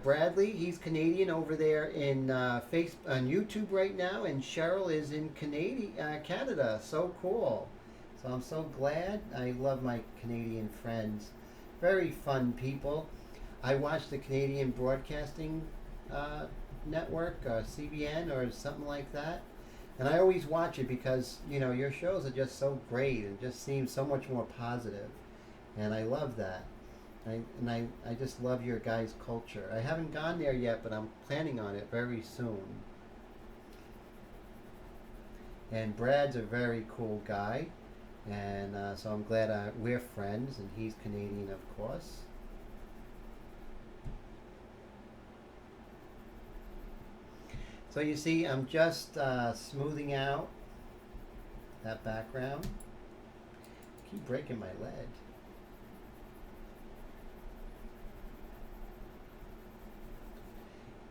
Speaker 1: Bradley. He's Canadian over there in on YouTube right now, and Cheryl is in Canada. So cool. So I'm so glad. I love my Canadian friends. Very fun people. I watch the Canadian Broadcasting Network, CBN or something like that. And I always watch it because, your shows are just so great and just seem so much more positive. And I love that. I just love your guys' culture. I haven't gone there yet, but I'm planning on it very soon. And Brad's a very cool guy. And so I'm glad we're friends, and he's Canadian, of course. So you see, I'm just smoothing out that background. I keep breaking my lead.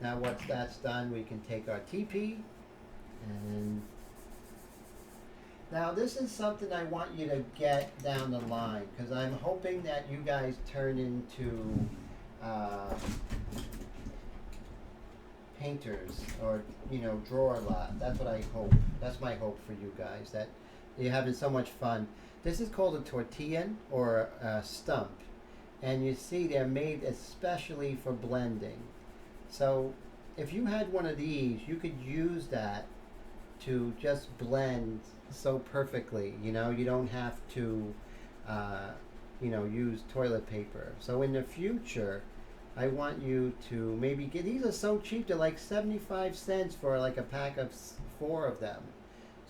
Speaker 1: Now once that's done, we can take our TP and now this is something I want you to get down the line, because I'm hoping that you guys turn into painters or draw a lot. That's what I hope. That's my hope for you guys, that You're having so much fun. This is called a tortilla or a stump. And you see they're made especially for blending. So if you had one of these, you could use that to just blend so perfectly. You know, you don't have to, uh, use toilet paper. So in the future, I want you to maybe get, these are so cheap, they're like 75 cents for like a pack of four of them.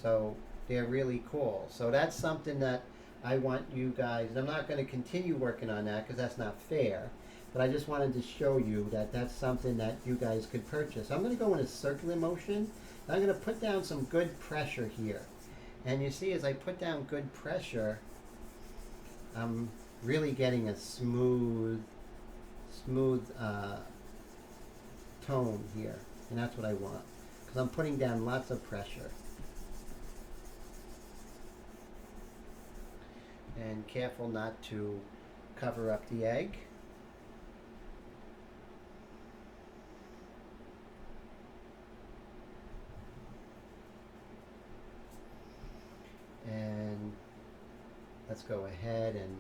Speaker 1: So they're really cool. So that's something that I want you guys, and I'm not going to continue working on that because that's not fair, but I just wanted to show you that that's something that you guys could purchase. I'm going to go in a circular motion. I'm going to put down some good pressure here. And you see, as I put down good pressure, I'm really getting a smooth tone here. And that's what I want, because I'm putting down lots of pressure. And careful not to cover up the egg. And let's go ahead and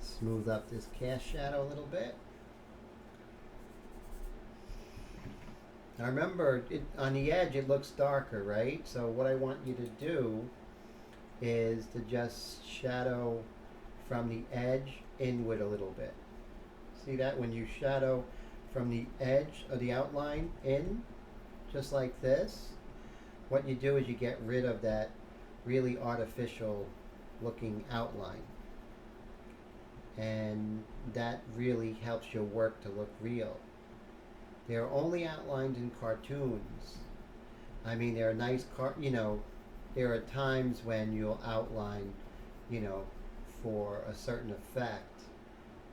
Speaker 1: smooth up this cast shadow a little bit. Now remember, on the edge it looks darker, right? So what I want you to do is to just shadow from the edge inward a little bit. See that? When you shadow from the edge of the outline in, just like this, what you do is you get rid of that really artificial looking outline. And that really helps your work to look real. They're only outlined in cartoons. I mean, there are nice there are times when you'll outline, for a certain effect.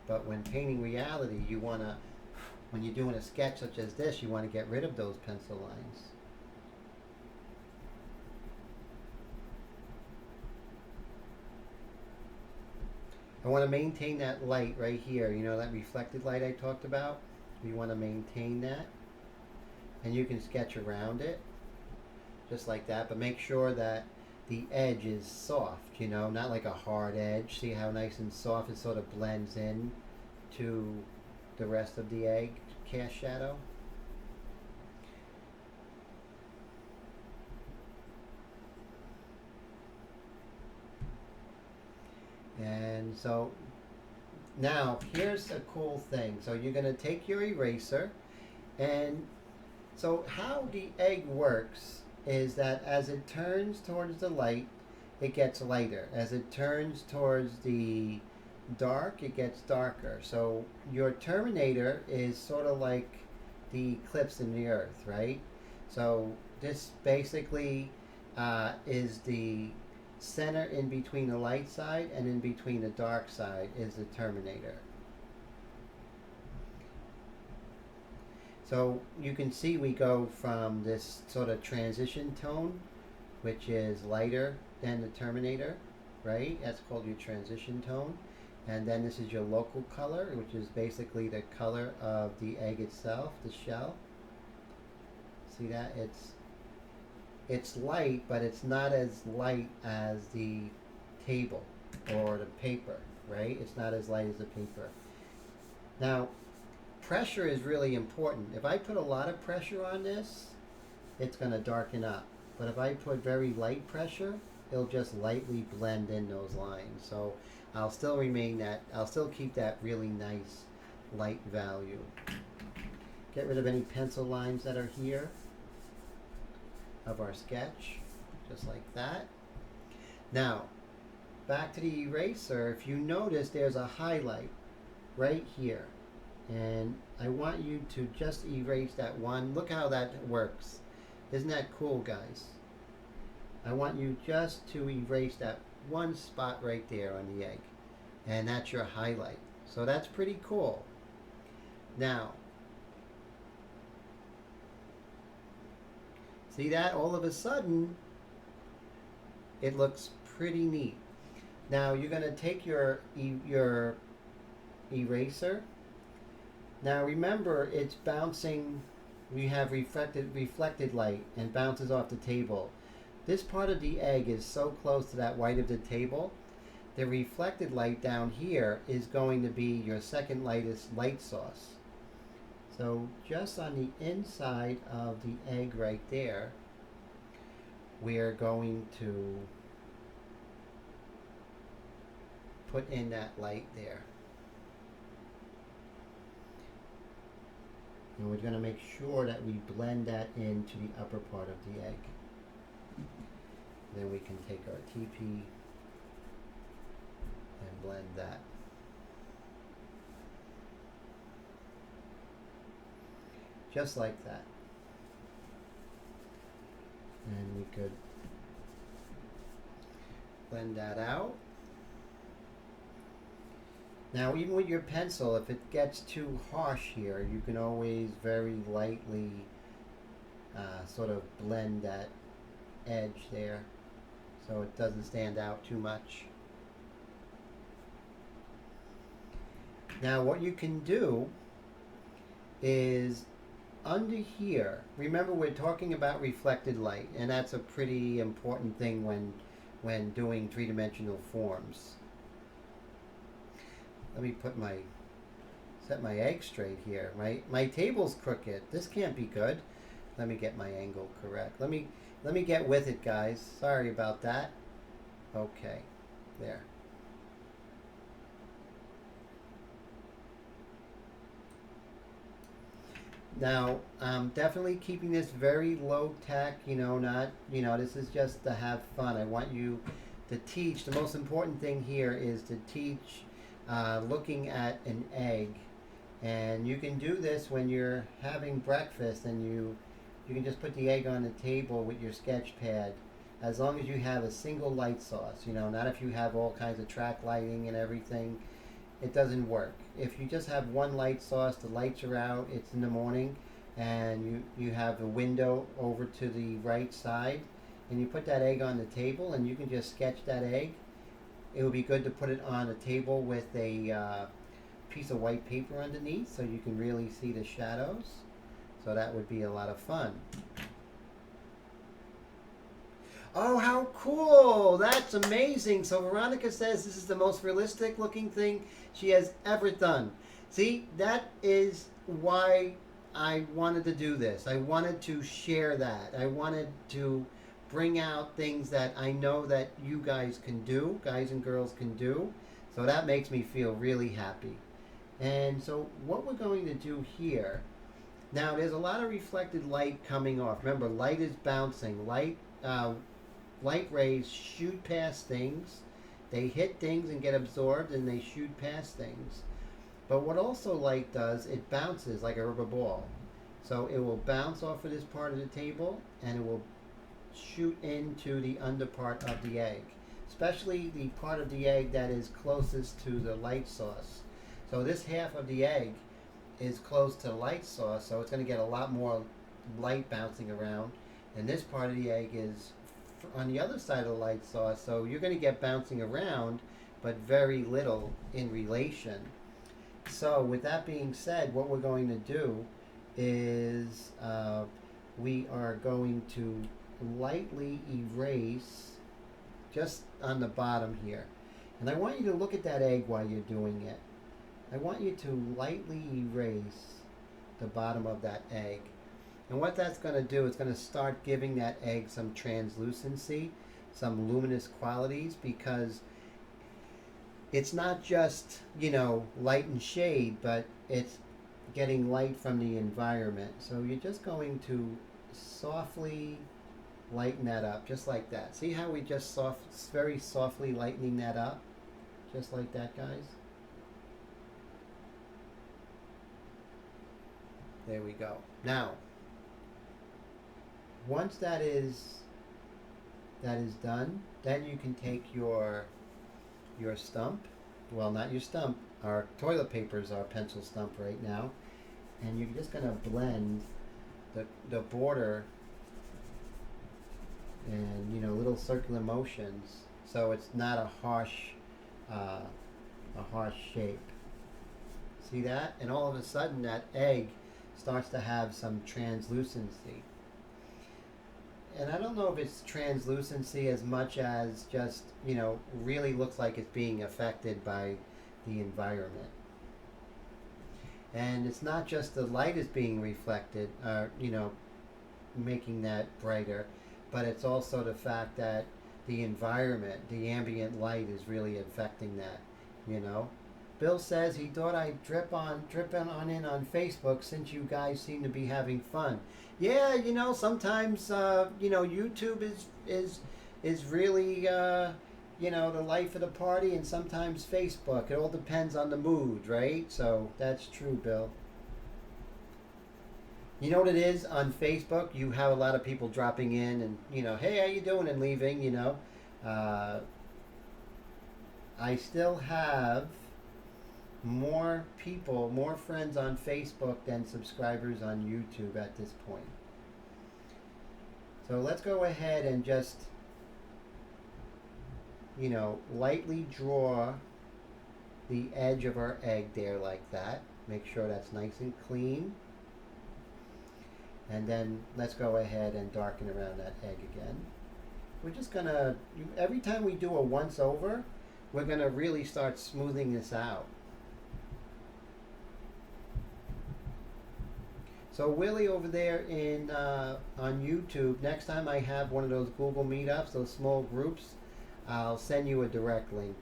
Speaker 1: But when painting reality, when you're doing a sketch such as this, you want to get rid of those pencil lines. I want to maintain that light right here, that reflected light I talked about. You want to maintain that. And you can sketch around it, just like that, but make sure that the edge is soft, not like a hard edge. See how nice and soft it sort of blends in to the rest of the egg cast shadow? And so now here's a cool thing. So you're going to take your eraser, and so how the egg works is that as it turns towards the light, it gets lighter. As it turns towards the dark, it gets darker. So your terminator is sort of like the eclipse in the earth, right? So this basically is the center in between the light side, and in between the dark side is the terminator. So you can see we go from this sort of transition tone, which is lighter than the terminator, right? That's called your transition tone. And then this is your local color, which is basically the color of the egg itself, the shell. See that? It's light, but it's not as light as the table or the paper, right? It's not as light as the paper. Now, pressure is really important. If I put a lot of pressure on this, it's going to darken up. But if I put very light pressure, it'll just lightly blend in those lines. So I'll still keep that really nice light value. Get rid of any pencil lines that are here of our sketch, just like that. Now, back to the eraser. If you notice, there's a highlight right here. And I want you to just erase that one. Look how that works. Isn't that cool, guys? I want you just to erase that one spot right there on the egg. And that's your highlight. So that's pretty cool. Now, see that? All of a sudden, it looks pretty neat. Now, you're going to take your eraser. Now remember, it's bouncing. We have reflected light and bounces off the table. This part of the egg is so close to that white of the table, the reflected light down here is going to be your second lightest light source. So just on the inside of the egg right there, we're going to put in that light there. And we're going to make sure that we blend that into the upper part of the egg. Then we can take our TP and blend that. Just like that. And we could blend that out. Now, even with your pencil, if it gets too harsh here, you can always very lightly sort of blend that edge there so it doesn't stand out too much. Now, what you can do is under here, remember we're talking about reflected light, and that's a pretty important thing when doing three-dimensional forms. Let me set my egg straight here. My table's crooked. This can't be good. Let me get my angle correct. Let me get with it, guys. Sorry about that. Okay, there. Now, I'm definitely keeping this very low tech, this is just to have fun. I want you to teach. The most important thing here is to teach looking at an egg. And you can do this when you're having breakfast and you can just put the egg on the table with your sketch pad, as long as you have a single light source, not if you have all kinds of track lighting and everything. It doesn't work. If you just have one light source, the lights are out, it's in the morning, and you have a window over to the right side, and you put that egg on the table, and you can just sketch that egg. It would be good to put it on a table with a piece of white paper underneath so you can really see the shadows. So that would be a lot of fun. Oh, how cool! That's amazing. So Veronica says this is the most realistic looking thing she has ever done. See, that is why I wanted to do this. I wanted to share that. I wanted to bring out things that I know that you guys can do, guys and girls can do. So that makes me feel really happy. And so what we're going to do here, now there's a lot of reflected light coming off. Remember, light is bouncing. Light rays shoot past things. They hit things and get absorbed, and they shoot past things. But what also light does, it bounces like a rubber ball. So it will bounce off of this part of the table, and it will shoot into the under part of the egg, especially the part of the egg that is closest to the light source. So this half of the egg is close to the light source, so it's going to get a lot more light bouncing around. And this part of the egg is on the other side of the light source, so you're going to get bouncing around, but very little in relation. So with that being said, what we're going to do is we are going to lightly erase just on the bottom here. And I want you to look at that egg while you're doing it. I want you to lightly erase the bottom of that egg. And what that's going to do is going to start giving that egg some translucency, some luminous qualities, because it's not just, light and shade, but it's getting light from the environment. So you're just going to softly lighten that up, just like that. See how we just very softly lightening that up? Just like that, guys. There we go. Now, once that is done, then you can take your stump. Well, not your stump. Our toilet paper is our pencil stump right now, and you're just going to blend the border and little circular motions, so it's not a harsh shape. See that? And all of a sudden, that egg starts to have some translucency. and I don't know if it's translucency as much as just, really looks like it's being affected by the environment. And it's not just the light is being reflected, making that brighter, but it's also the fact that the environment, the ambient light is really affecting that, you know. Bill says he thought I'd drip on in on Facebook since you guys seem to be having fun. Yeah, sometimes YouTube is really the life of the party, and sometimes Facebook. It all depends on the mood, right? So that's true, Bill. You know what it is on Facebook? You have a lot of people dropping in and, hey, how you doing, and leaving. Uh, I still have more people, more friends on Facebook than subscribers on YouTube at this point. So let's go ahead and just, lightly draw the edge of our egg there like that. Make sure that's nice and clean. And then let's go ahead and darken around that egg again. We're just gonna, every time we do a once over, we're gonna really start smoothing this out. So Willie over there on YouTube, next time I have one of those Google Meetups, those small groups, I'll send you a direct link.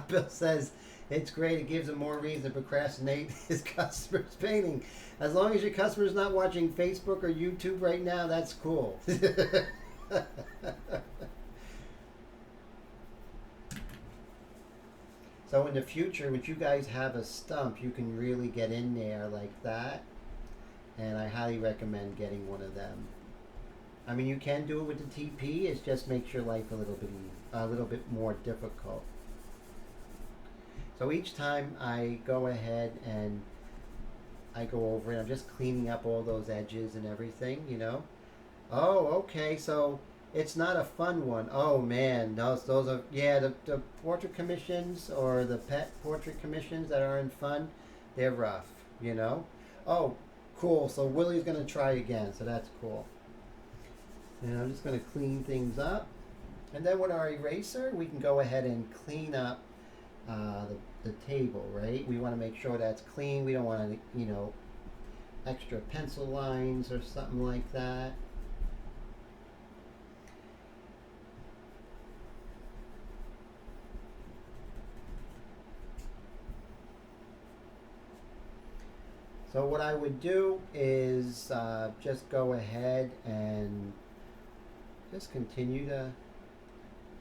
Speaker 1: Bill says it's great. It gives him more reason to procrastinate his customer's painting. As long as your customer's not watching Facebook or YouTube right now, that's cool. So in the future, when you guys have a stump, you can really get in there like that. And I highly recommend getting one of them. I mean, you can do it with the TP. It just makes your life a little bit more difficult. So each time I go ahead and I go over it, I'm just cleaning up all those edges and everything, Oh, okay, so it's not a fun one. Oh man, those are, yeah, the portrait commissions or the pet portrait commissions that aren't fun, they're rough, Oh, cool, so Willie's going to try again, so that's cool. And I'm just going to clean things up. And then with our eraser, we can go ahead and clean up the table, right? We want to make sure that's clean. We don't want to, extra pencil lines or something like that. So what I would do is just go ahead and just continue to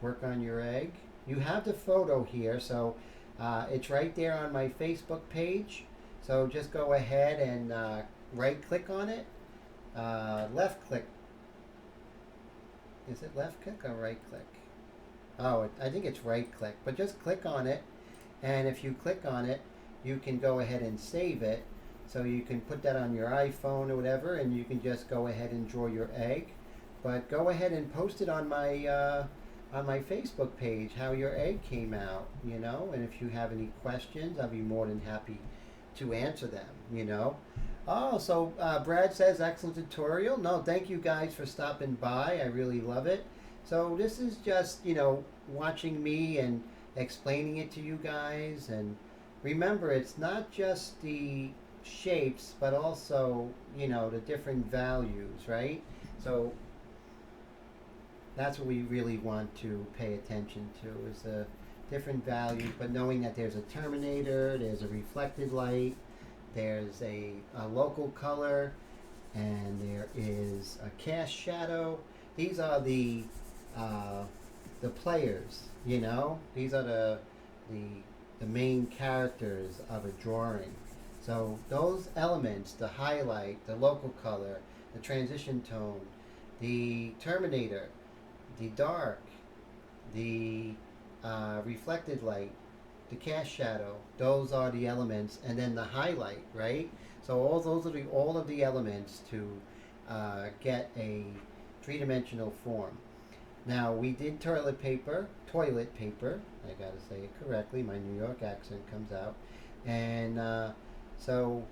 Speaker 1: work on your egg. You have the photo here, so it's right there on my Facebook page. So just go ahead and right click on it, left click. Is it left click or right click? Oh, I think it's right click, but just click on it. And if you click on it, you can go ahead and save it. So you can put that on your iPhone or whatever, and you can just go ahead and draw your egg. But go ahead and post it on my Facebook page how your egg came out, and if you have any questions, I'll be more than happy to answer them, Oh, so Brad says excellent tutorial. No, thank you guys for stopping by. I really love it. So this is just, watching me and explaining it to you guys. And remember, it's not just the shapes, but also, the different values, right? So that's what we really want to pay attention to, is the different values, but knowing that there's a terminator, there's a reflected light, there's a local color, and there is a cast shadow. These are the players, These are the main characters of a drawing. So those elements, the highlight, the local color, the transition tone, the terminator, the dark, the reflected light, the cast shadow, those are the elements, and then the highlight, right? So all of the elements to get a three-dimensional form. Now we did toilet paper. I gotta say it correctly. My New York accent comes out, and so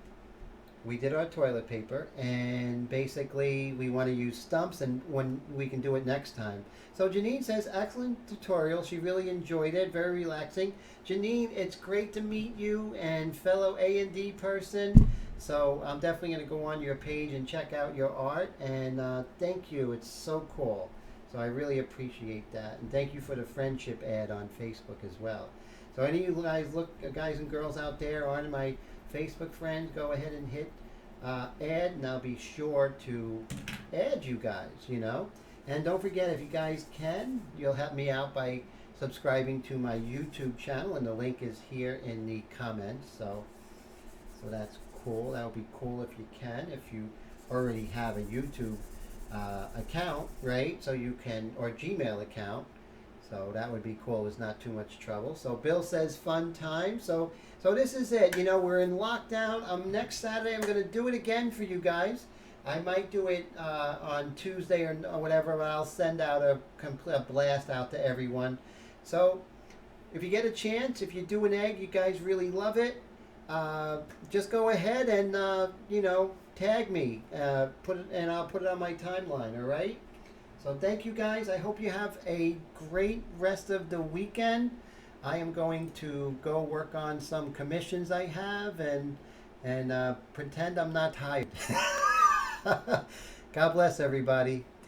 Speaker 1: we did our toilet paper, and basically we want to use stumps, and when we can do it next time. So Janine says, excellent tutorial. She really enjoyed it. Very relaxing. Janine, it's great to meet you and fellow A&D person. So I'm definitely going to go on your page and check out your art. And thank you. It's so cool. So I really appreciate that. And thank you for the friendship ad on Facebook as well. So any of you guys and girls out there on my Facebook friends, go ahead and hit add, and I'll be sure to add you guys, you know. And don't forget, if you guys can, you'll help me out by subscribing to my YouTube channel, and the link is here in the comments. So that's cool. That would be cool if you can, if you already have a YouTube account, right? So you can, or Gmail account. So that would be cool. It's not too much trouble. So Bill says fun time. So this is it. You know, we're in lockdown. Next Saturday, I'm going to do it again for you guys. I might do it on Tuesday or whatever, but I'll send out a blast out to everyone. So if you get a chance, if you do an egg, you guys really love it, just go ahead and, tag me. Put it, and I'll put it on my timeline, all right? So thank you guys. I hope you have a great rest of the weekend. I am going to go work on some commissions I have and pretend I'm not tired. God bless everybody.